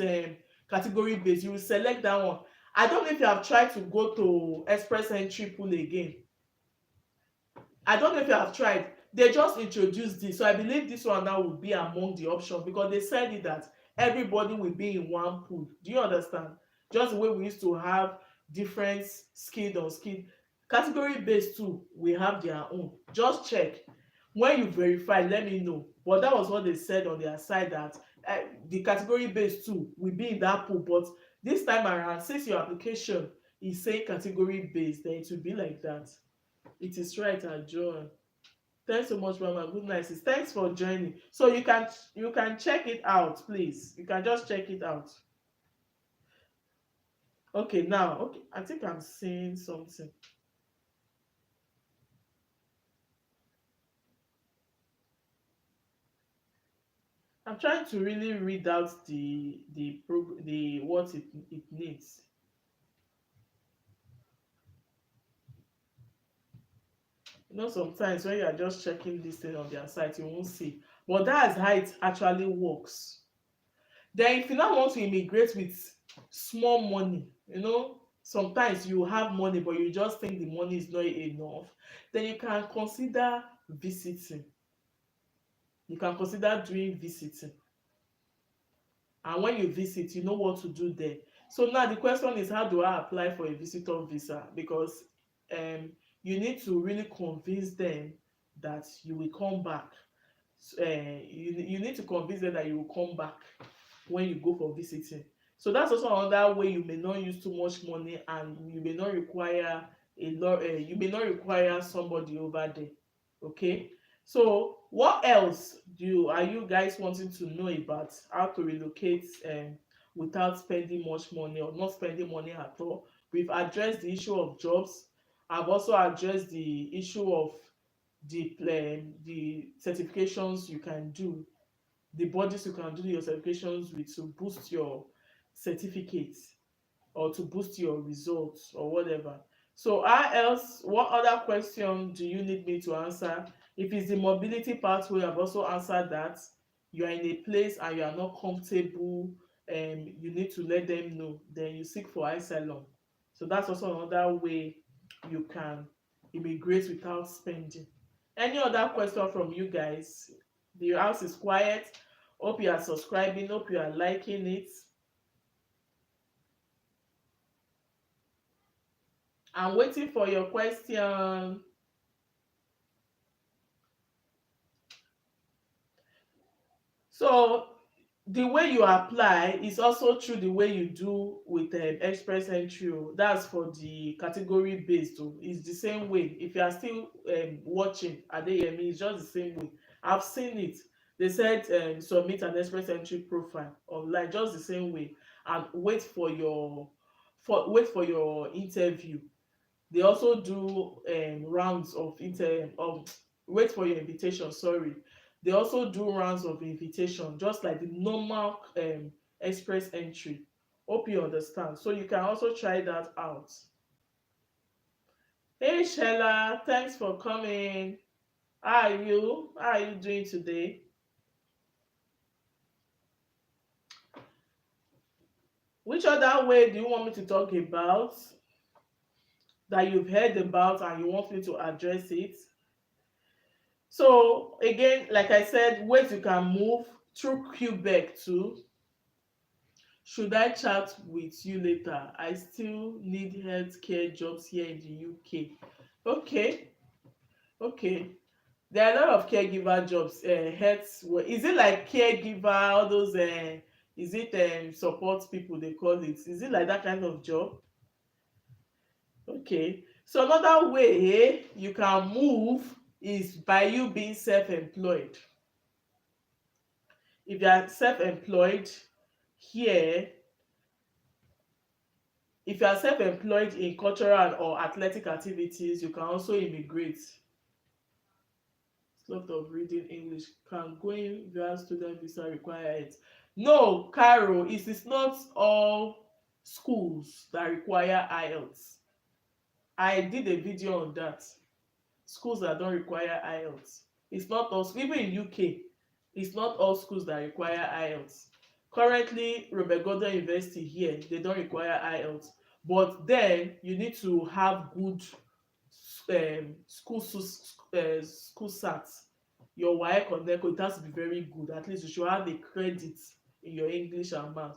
category based, you will select that one. I don't know if you have tried to go to express entry pool again. I don't know if you have tried. They just introduced this, so I believe this one now will be among the options, because they said it that everybody will be in one pool. Do you understand? Just the way we used to have different skilled, unskilled. Category based too, we have their own. Just check. When you verify, let me know. But that was what they said on their side, that the category based too will be in that pool. But this time around, since your application is saying category based, then it will be like that. It is right, John. Thanks so much, Mama. Good night, sis. Thanks for joining. So you can check it out, please. You can just check it out. Okay, now, okay, I think I'm seeing something. I'm trying to really read out the what it needs. Sometimes when you are just checking this thing on their site, you won't see. But that's how it actually works. Then if you now want to immigrate with small money, sometimes you have money but you just think the money is not enough, then you can consider visiting. You can consider doing visiting. And when you visit, you know what to do there. So now the question is, how do I apply for a visitor visa? Because you need to really convince them that you will come back. You need to convince them that you will come back when you go for visiting. So that's also another way you may not use too much money, and you may not require a lot. You may not require somebody over there. Okay. So what else are you guys wanting to know about how to relocate without spending much money or not spending money at all? We've addressed the issue of jobs. I've also addressed the issue of the certifications you can do, the bodies you can do your certifications with to boost your certificates or to boost your results or whatever. So how else, what other question do you need me to answer? If it's the mobility pathway, I've also answered that. You are in a place and you are not comfortable, and you need to let them know, then you seek for asylum. So that's also another way you can immigrate without spending. Any other question from you guys? The house is quiet. Hope you are subscribing, hope you are liking it. I'm waiting for your question. So the way you apply is also through the way you do with express entry. That's for the category based. It's the same way. If you are still watching Adeyemi, it's just the same way. I've seen it. They said submit an express entry profile online, just the same way, and wait for your interview. They also do rounds of wait for your invitation, sorry. They also do rounds of invitation, just like the normal express entry. Hope you understand. So you can also try that out. Hey Shella, thanks for coming. How are you doing today? Which other way do you want me to talk about that you've heard about and you want me to address it? So again, like I said, ways you can move through Quebec too. Should I chat with you later? I still need healthcare jobs here in the UK. Okay, okay. There are a lot of caregiver jobs. Is it like caregiver? All those. Is it support people they call it? Is it like that kind of job? Okay. So another way you can move is by you being self-employed. If you are self-employed here, if you are self-employed in cultural or athletic activities, you can also immigrate. Lot of reading English. Can going via student visa require it? No, Caro, it is not all schools that require IELTS. I did a video on that. Schools that don't require IELTS. It's not all, even in UK, it's not all schools that require IELTS. Currently, Robert Gordon University here, they don't require IELTS, but then you need to have good school sats. Your WAEC or NECO, it has to be very good. At least you should have a credit in your English and math.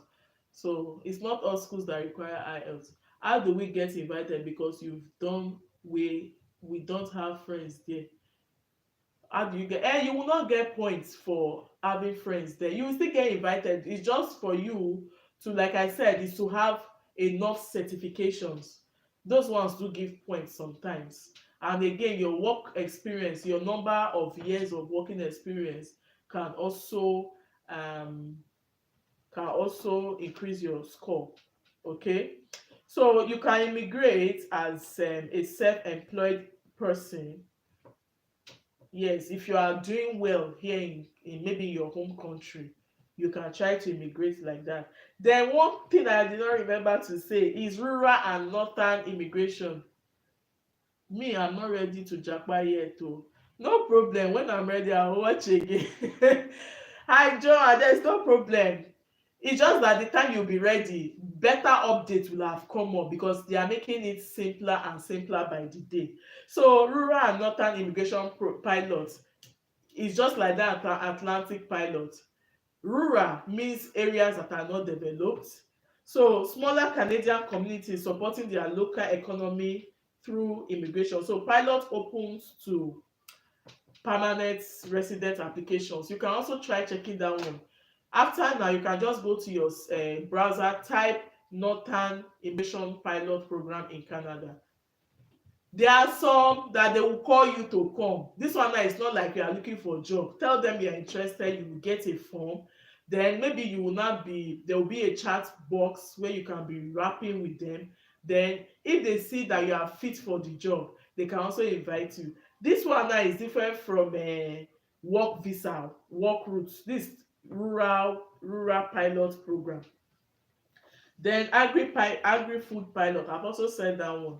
So it's not all schools that require IELTS. How do we get invited? Because you've done, we don't have friends there. How do you get, you will not get points for having friends there. You will still get invited. It's just for you to, like I said, is to have enough certifications. Those ones do give points sometimes. And again, your work experience, your number of years of working experience can also um increase your score. Okay, so you can immigrate as a self-employed person. Yes, if you are doing well here in maybe your home country, you can try to immigrate like that. Then one thing that I did not remember to say is rural and northern immigration. Me, I'm not ready to japa yet o. No problem, when I'm ready I will watch again. Hi John, there's no problem. It's just that the time you'll be ready, better updates will have come up because they are making it simpler and simpler by the day. So rural and northern immigration pilots is just like that Atlantic pilot. Rural means areas that are not developed. So smaller Canadian communities supporting their local economy through immigration. So pilot opens to permanent resident applications. You can also try checking that one. After now, you can just go to your browser, type Northern Immigration Pilot Program in Canada. There are some that they will call you to come. This one now is not like you are looking for a job. Tell them you are interested, you will get a form. Then maybe you will not be, there will be a chat box where you can be rapping with them. Then if they see that you are fit for the job, they can also invite you. This one now is different from work visa, work routes. This rural pilot program. Then agri food pilot. I've also said that one.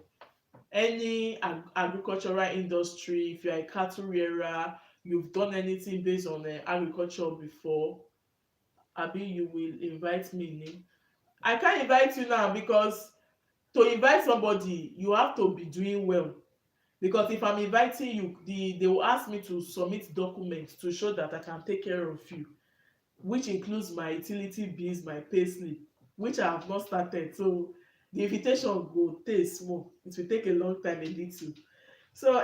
Any agricultural industry, if you're a cattle rearer, you've done anything based on agriculture before, abi you will invite me in. I can't invite you now because to invite somebody you have to be doing well, because if I'm inviting you, they will ask me to submit documents to show that I can take care of you, which includes my utility bills, my payslip, which I have not started. So the invitation go take small, it will take a long time, a little. So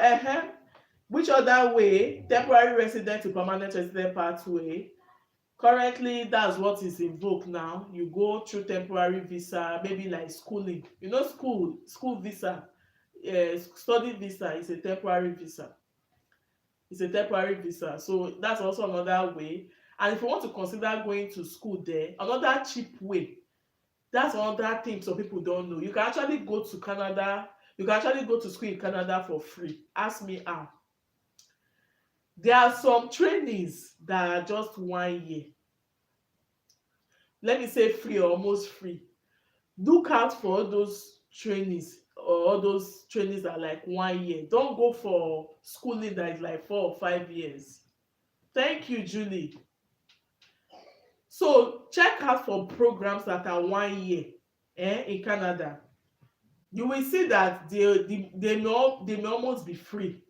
which other way? Temporary resident to permanent resident pathway. Currently that's what is in vogue now. You go through temporary visa, maybe like schooling, school visa, study visa is a temporary visa. It's a temporary visa, so that's also another way. And if you want to consider going to school there, another cheap way, that's another thing some people don't know. You can actually go to Canada, you can actually go to school in Canada for free. Ask me how. There are some trainings that are just 1 year, let me say free or almost free. Look out for all those trainings, or all those trainings that are like 1 year. Don't go for schooling that is like 4 or 5 years. Thank you, Julie. So check out for programs that are 1 year in Canada. You will see that they may almost be free.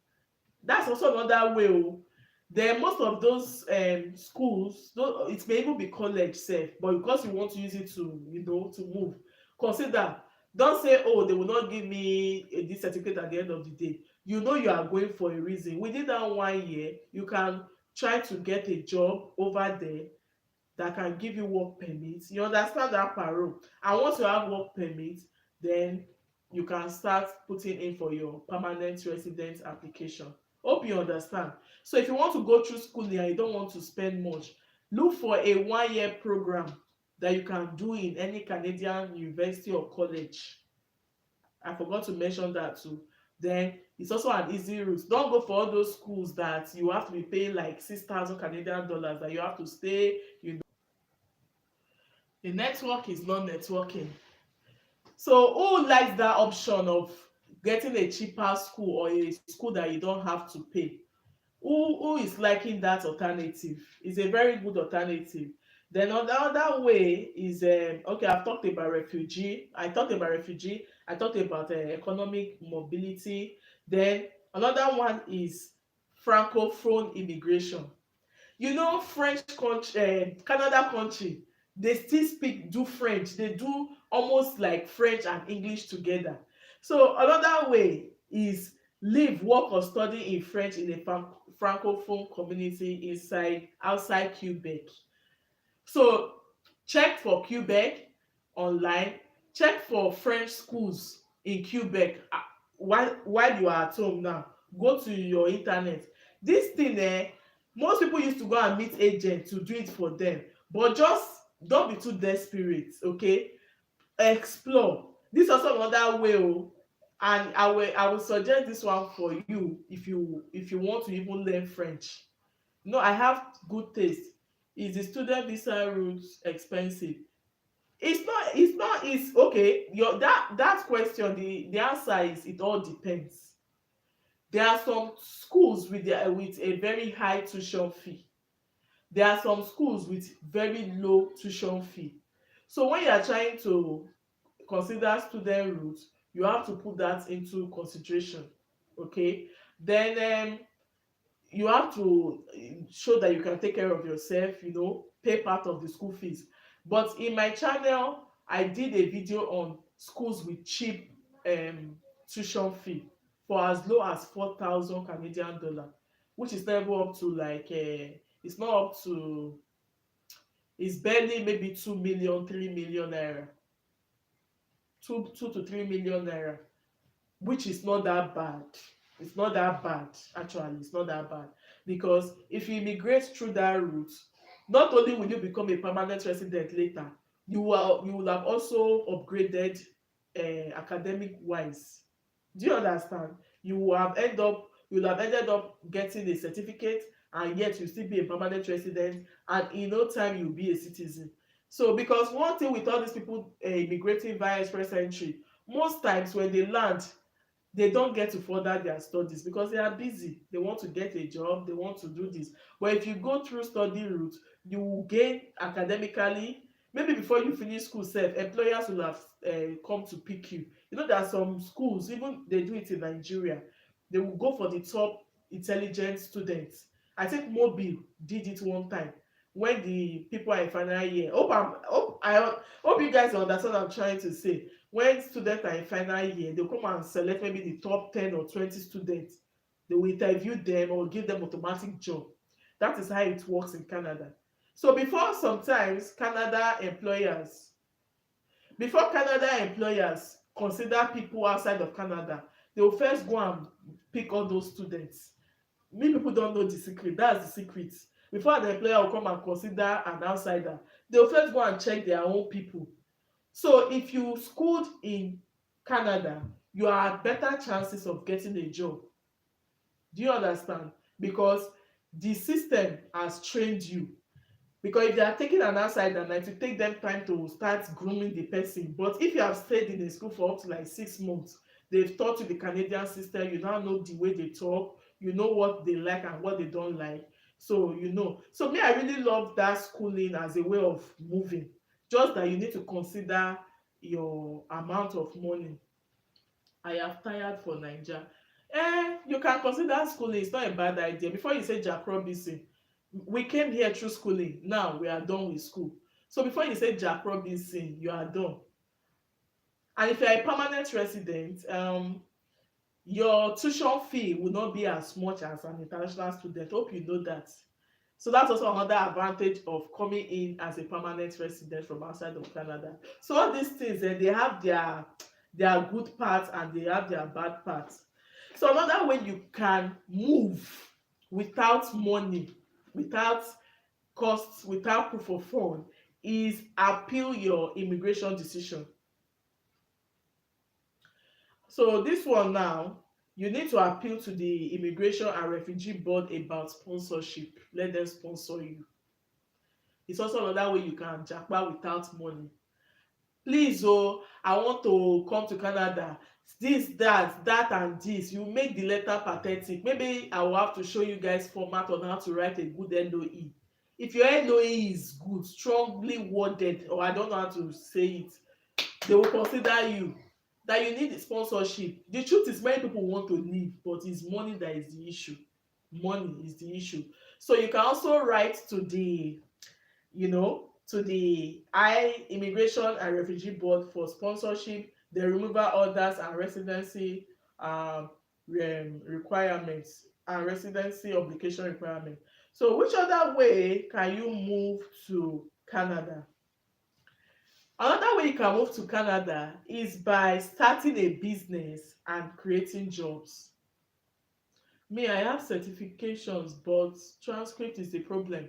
That's also another way. Oh. Then most of those schools, it may even be college sef, but because you want to use it to, to move, consider. Don't say, oh, they will not give me this certificate at the end of the day. You know you are going for a reason. Within that 1 year, you can try to get a job over there that can give you work permit. You understand that parole? And once you have work permit, then you can start putting in for your permanent resident application. Hope you understand. So if you want to go through schooling and you don't want to spend much, look for a 1 year program that you can do in any Canadian university or college. I forgot to mention that too. Then it's also an easy route. Don't go for all those schools that you have to be paying like 6,000 Canadian dollars, that you have to stay. The network is not networking. So who likes that option of getting a cheaper school or a school that you don't have to pay? Who is liking that alternative? It's a very good alternative. Then another way is okay. I've talked about refugee. I talked about economic mobility. Then another one is francophone immigration. You know, French country, Canada country, they still speak do French. They do almost like French and English together. So another way is live, work, or study in French in a francophone community inside outside Quebec. So check for Quebec online, check for French schools in Quebec while you are at home now. Go to your internet. This thing most people used to go and meet agents to do it for them, but just don't be too desperate, okay? Explore. This also another way o, and I will suggest this one for you if you want to even learn French. No, I have good taste. Is the student visa route expensive? It's okay. Your that question, the answer is it all depends. There are some schools with a very high tuition fee. There are some schools with very low tuition fee. So when you are trying to consider student route, you have to put that into consideration. Okay. Then you have to show that you can take care of yourself, pay part of the school fees. But in my channel, I did a video on schools with cheap tuition fee for as low as 4,000 Canadian dollar, which is never up to like it's not up to, it's barely maybe 2 million, 3 million naira, 2 to 3 million naira, which is not that bad. It's not that bad, actually. It's not that bad. Because if you immigrate through that route, not only will you become a permanent resident later, you will have also upgraded academic wise. Do you understand? You will have ended up getting a certificate, and yet you still be a permanent resident, and in no time you'll be a citizen. So because one thing with all these people immigrating via express entry, most times when they land, they don't get to further their studies because they are busy. They want to get a job, they want to do this. But if you go through study route, you will gain academically. Maybe before you finish school sef, employers will have come to pick you. You know, there are some schools, even they do it in Nigeria, they will go for the top intelligent students. I think Mobile did it one time when the people are in final year. Hope you guys understand what I'm trying to say. When students are in final year, they'll come and select maybe the top 10 or 20 students. They will interview them or give them automatic job. That is how it works in Canada. So before Canada employers consider people outside of Canada, they will first go and pick all those students. Many people don't know the secret. That's the secret. Before the employer will come and consider an outsider, they will first go and check their own people. So if you schooled in Canada, you are at better chances of getting a job. Do you understand? Because the system has trained you. Because if they are taking an outsider, now it will take them time to start grooming the person. But if you have stayed in a school for up to like 6 months, they've taught you the Canadian system, you now know the way they talk, you know what they like and what they don't like. So you know. So me, I really love that schooling as a way of moving. Just that you need to consider your amount of money. I have tired for Naija. You can consider schooling. It's not a bad idea. Before you say Jack Robinson, we came here through schooling. Now we are done with school. So before you say Jack Robinson, you are done. And if you are a permanent resident, your tuition fee will not be as much as an international student. Hope you know that. So that's also another advantage of coming in as a permanent resident from outside of Canada. So all these things, they have their good parts and they have their bad parts. So another way you can move without money, without costs, without proof of fund, is appeal your immigration decision. So this one now, you need to appeal to the Immigration and Refugee Board about sponsorship. Let them sponsor you. It's also another way you can japa without money. Please, oh, I want to come to Canada. This, that, and this. You make the letter pathetic. Maybe I will have to show you guys format on how to write a good LOE. If your LOA is good, strongly worded, or I don't know how to say it, they will consider you. That you need sponsorship. The truth is many people want to leave, but it's money that is the issue. Money is the issue. So you can also write to the, to the I Immigration and Refugee Board for sponsorship, the removal orders and residency requirements and residency obligation requirement. So which other way can you move to Canada? Another way you can move to Canada is by starting a business and creating jobs. Me, I have certifications, but transcript is the problem.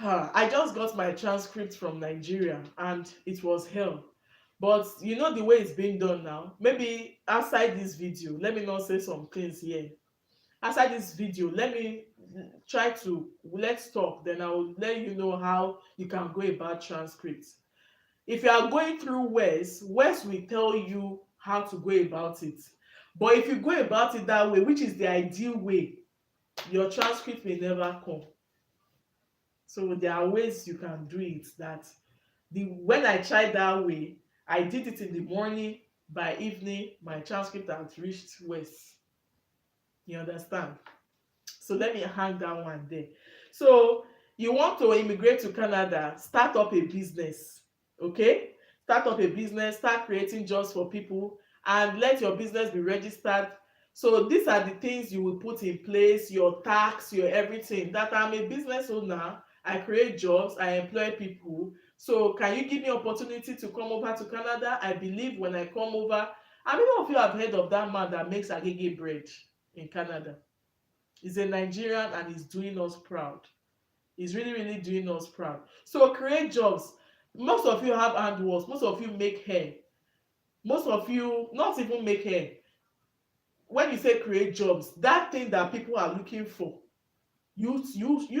I just got my transcript from Nigeria and it was hell. But you know the way it's being done now. Maybe outside this video, let me not say some things here. Outside this video, let me try to let's talk. Then I will let you know how you can go about transcripts. If you are going through West will tell you how to go about it. But if you go about it that way, which is the ideal way, your transcript may never come. So there are ways you can do it that when I tried that way, I did it in the morning, by evening my transcript has reached West. You understand? So let me hang that one there. So you want to immigrate to Canada, start up a business. Okay, start up a business, start creating jobs for people, and let your business be registered. So these are the things you will put in place, your tax, your everything. That I'm a business owner, I create jobs, I employ people. So can you give me opportunity to come over to Canada? I believe when I come over, how many of you have heard of that man that makes agege bread in Canada? He's a Nigerian and he's doing us proud. He's really, really doing us proud. So create jobs. Most of you have handworks. Most of you make hair. Most of you not even make hair. When you say create jobs, that thing that people are looking for, you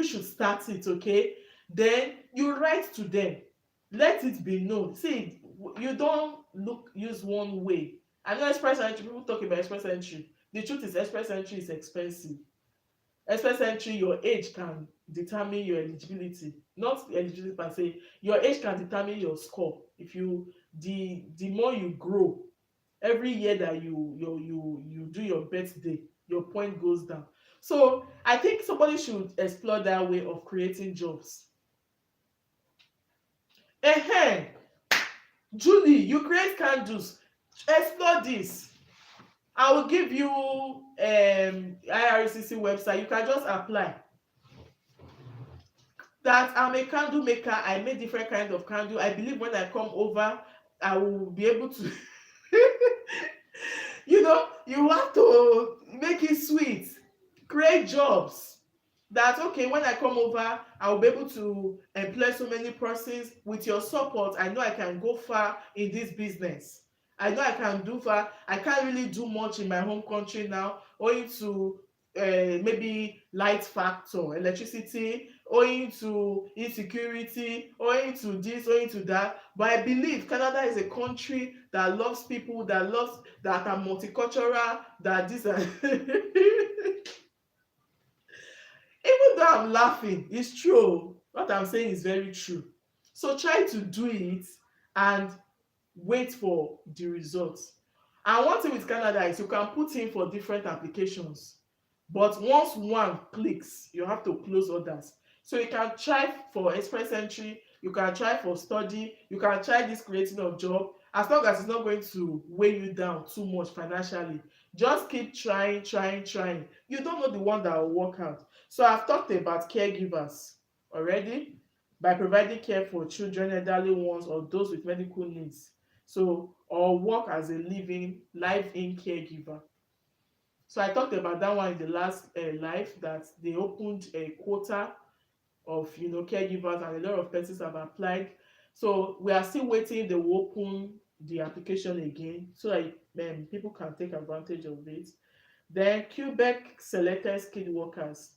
should start it, okay? Then you write to them. Let it be known. See, you don't use one way. I know express entry, people talk about express entry. The truth is express entry is expensive. Express entry, your age can determine your eligibility, not eligibility per se. Your age can determine your score. If you the more you grow, every year that you do your birthday, your point goes down. So I think somebody should explore that way of creating jobs. Ehen, Julie, you create candles. Explore this. I will give you IRCC website. You can just apply. That I'm a candle maker. I make different kind of candle. I believe when I come over, I will be able to. You have to make it sweet. Create jobs. That okay, when I come over, I will be able to employ so many persons. With your support, I know I can go far in this business. I know I can do far. I can't really do much in my home country now, owing to maybe light factor, electricity, owing to insecurity, owing to this, owing to that. But I believe Canada is a country that loves people, that are multicultural, that this and even though I'm laughing, it's true. What I'm saying is very true. So try to do it and wait for the results. And one thing with Canada is you can put in for different applications, but once one clicks, you have to close others. So you can try for express entry, you can try for study, you can try this creating of job, as long as it's not going to weigh you down too much financially. Just keep trying, trying, trying. You don't know the one that will work out. So I've talked about caregivers already, by providing care for children, elderly ones, or those with medical needs. So, or work as a live-in caregiver. So I talked about that one in the last live, that they opened a quota of caregivers, and a lot of persons have applied. So we are still waiting. They will open the application again so that people can take advantage of it. Then Quebec selected skilled workers.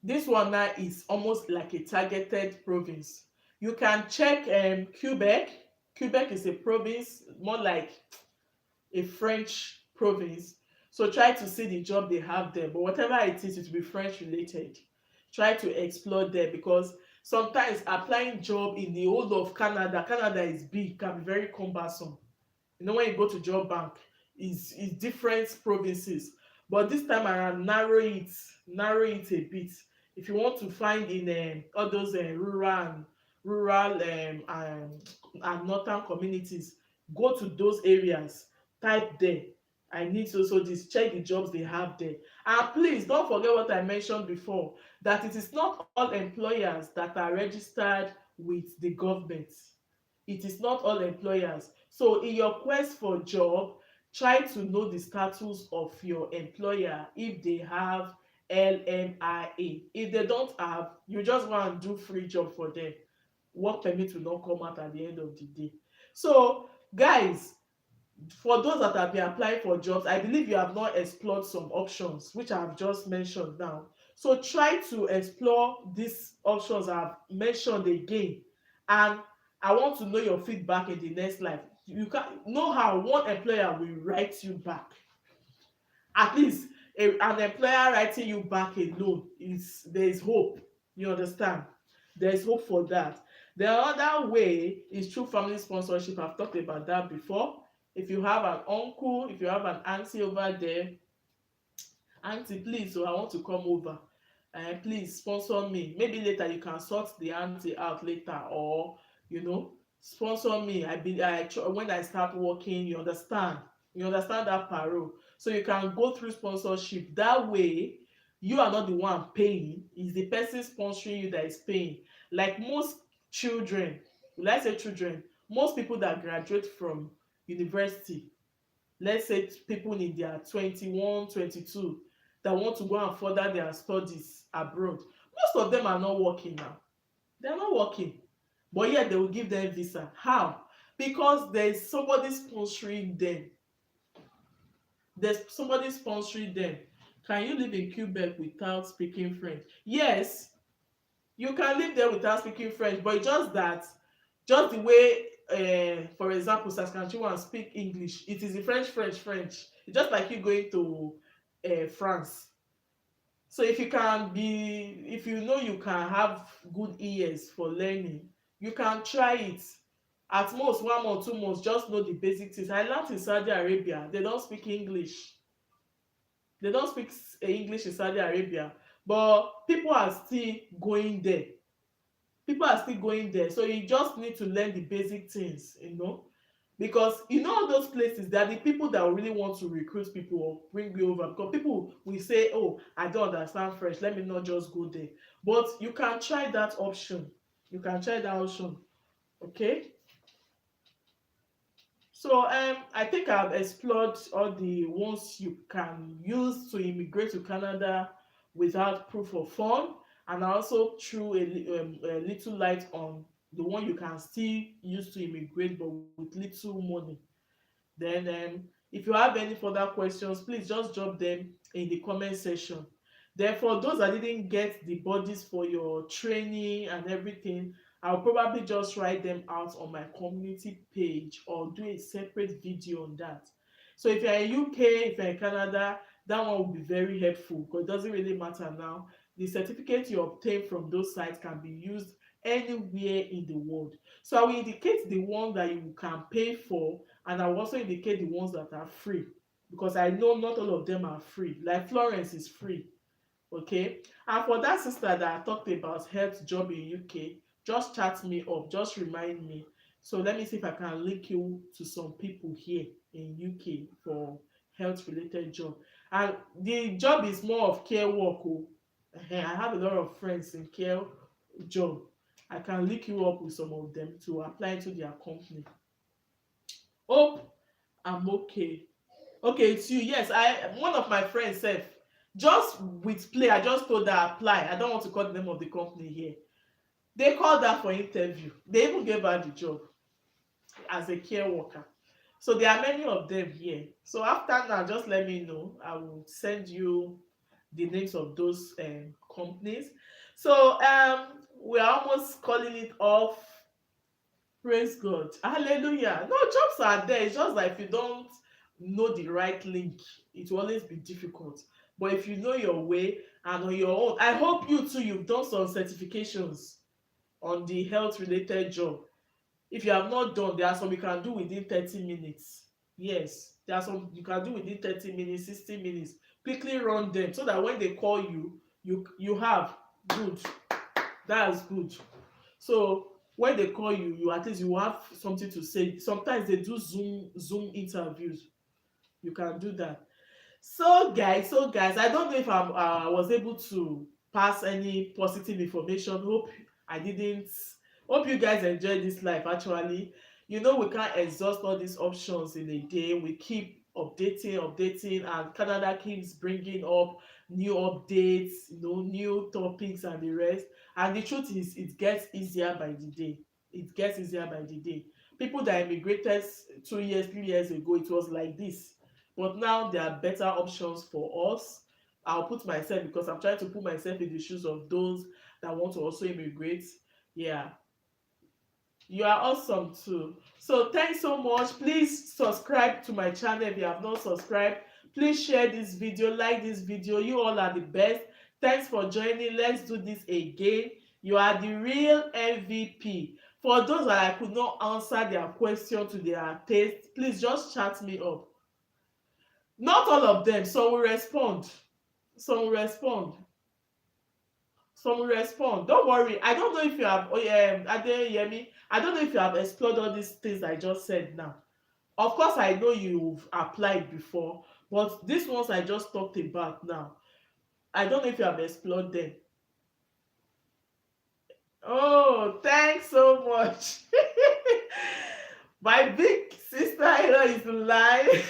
This one now is almost like a targeted province. You can check Quebec. Quebec is a province, more like a French province. So try to see the job they have there. But whatever it is, it will be French related. Try to explore there, because sometimes applying job in the whole of Canada is big, can be very cumbersome. You know, when you go to job bank, is different provinces, but this time around narrow it a bit. If you want to find in all those rural and northern communities, go to those areas, type there, I need so this, check the jobs they have there. And please don't forget what I mentioned before, that it is not all employers that are registered with the government. It is not all employers. So in your quest for job, try to know the status of your employer, if they have LMIA. If they don't have, you just go and do free job for them. Work permit will not come out at the end of the day. So guys, for those that have been applying for jobs, I believe you have not explored some options which I have just mentioned now. So try to explore these options I have mentioned again, and I want to know your feedback in the next life. You can know how one employer will write you back. At least an employer writing you back alone, is there is hope. You understand? There is hope for that. The other way is through family sponsorship. I've talked about that before. If you have an uncle, if you have an auntie over there, auntie please, so I want to come over, please sponsor me. Maybe later you can sort the auntie out later, or sponsor me. When I start working, you understand that parole. So you can go through sponsorship that way. You are not the one paying, it's the person sponsoring you that is paying. Like most children, let's say children, most people that graduate from university, let's say people in their 21, 22, that want to go and further their studies abroad, most of them are not working now. They are not working, but yet they will give them visa. How? Because there's somebody sponsoring them. Can you live in Quebec without speaking French? Yes, you can live there without speaking French, but it's just that, just the way, for example, Saskatchewan speak English, it is the French. It's just like you going to France. So if you know you can have good ears for learning, you can try it. At most 1 month, 2 months, just know the basic things. I learned in Saudi Arabia, they don't speak English in Saudi Arabia, but people are still going there. So you just need to learn the basic things. Because all those places, they are the people that will really want to recruit people or bring you over, because people will say, oh, I don't understand French, let me not just go there. But you can try that option. Okay. So I think I've explored all the ones you can use to immigrate to Canada without proof of fund, and I also threw a little light on the one you can still use to immigrate but with little money. Then if you have any further questions, please just drop them in the comment section. Then for those that didn't get the bodies for your training and everything, I'll probably just write them out on my community page or do a separate video on that. So if you're in UK, if you're in Canada, that one will be very helpful, because it doesn't really matter now. The certificate you obtain from those sites can be used anywhere in the world. So I will indicate the one that you can pay for, and I will also indicate the ones that are free, because I know not all of them are free. Like Florence is free. Okay. And for that sister that I talked about health job in UK, just chat me up, just remind me. So let me see if I can link you to some people here in UK for health related job. And the job is more of care work. Oh. I have a lot of friends in care job. I can link you up with some of them to apply to their company. Hope I'm okay. Okay, it's you. Yes, one of my friends said, just with play, I just told her apply. I don't want to call the name of the company here. They called her for interview. They even gave her the job as a care worker. So there are many of them here. So after now, just let me know. I will send you the names of those companies. So we are almost calling it off. Praise God. Hallelujah. No, jobs are there. It's just like if you don't know the right link, it will always be difficult. But if you know your way and on your own, I hope you too, you've done some certifications on the health related job. If you have not done, there are some you can do within 30 minutes. Yes, there are some you can do within 30 minutes, 60 minutes. Quickly run them so that when they call you, you have good. That's good. So when they call you, you at least you have something to say. Sometimes they do Zoom interviews. You can do that. So guys, I don't know if I was able to pass any positive information. Hope I didn't. Hope you guys enjoyed this life. Actually, we can't exhaust all these options in a day. We keep updating, and Canada keeps bringing up new updates, new topics and the rest. And the truth is, it gets easier by the day. It gets easier by the day. People that immigrated 2 years, 3 years ago, it was like this, but now there are better options for us. I'll put myself, because I'm trying to put myself in the shoes of those that want to also immigrate. Yeah, you are awesome too. So thanks so much. Please subscribe to my channel if you have not subscribed. Please share this video, like this video. You all are the best. Thanks for joining. Let's do this again. You are the real MVP. For those that I could not answer their question to their taste, please just chat me up. Not all of them. Some will respond. Some will respond. Some will respond. Don't worry. I don't know if you have. Oh yeah, Adeyemi. I don't know if you have explored all these things I just said now. Of course, I know you've applied before, but these ones I just talked about now, I don't know if you have explored them. Oh, thanks so much. My big sister-in-law is live.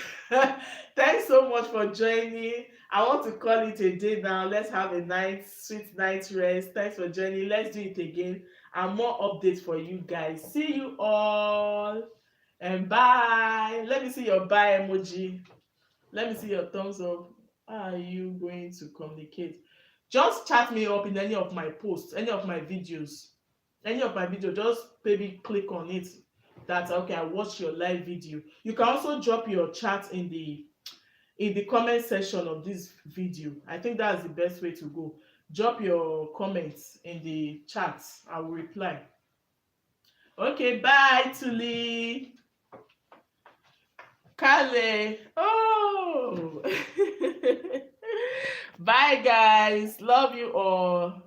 Thanks so much for joining. I want to call it a day now. Let's have a nice, sweet night rest. Thanks for joining. Let's do it again. And more updates for you guys. See you all. And bye. Let me see your bye emoji. Let me see your thumbs up. How are you going to communicate? Just chat me up in any of my posts, any of my videos. Any of my video, just maybe click on it. That's okay. I watched your live video. You can also drop your chat in the comment section of this video. I think that's the best way to go. Drop your comments in the chat. I will reply. Okay, bye, Tuli. Kale. Oh. Bye, guys. Love you all.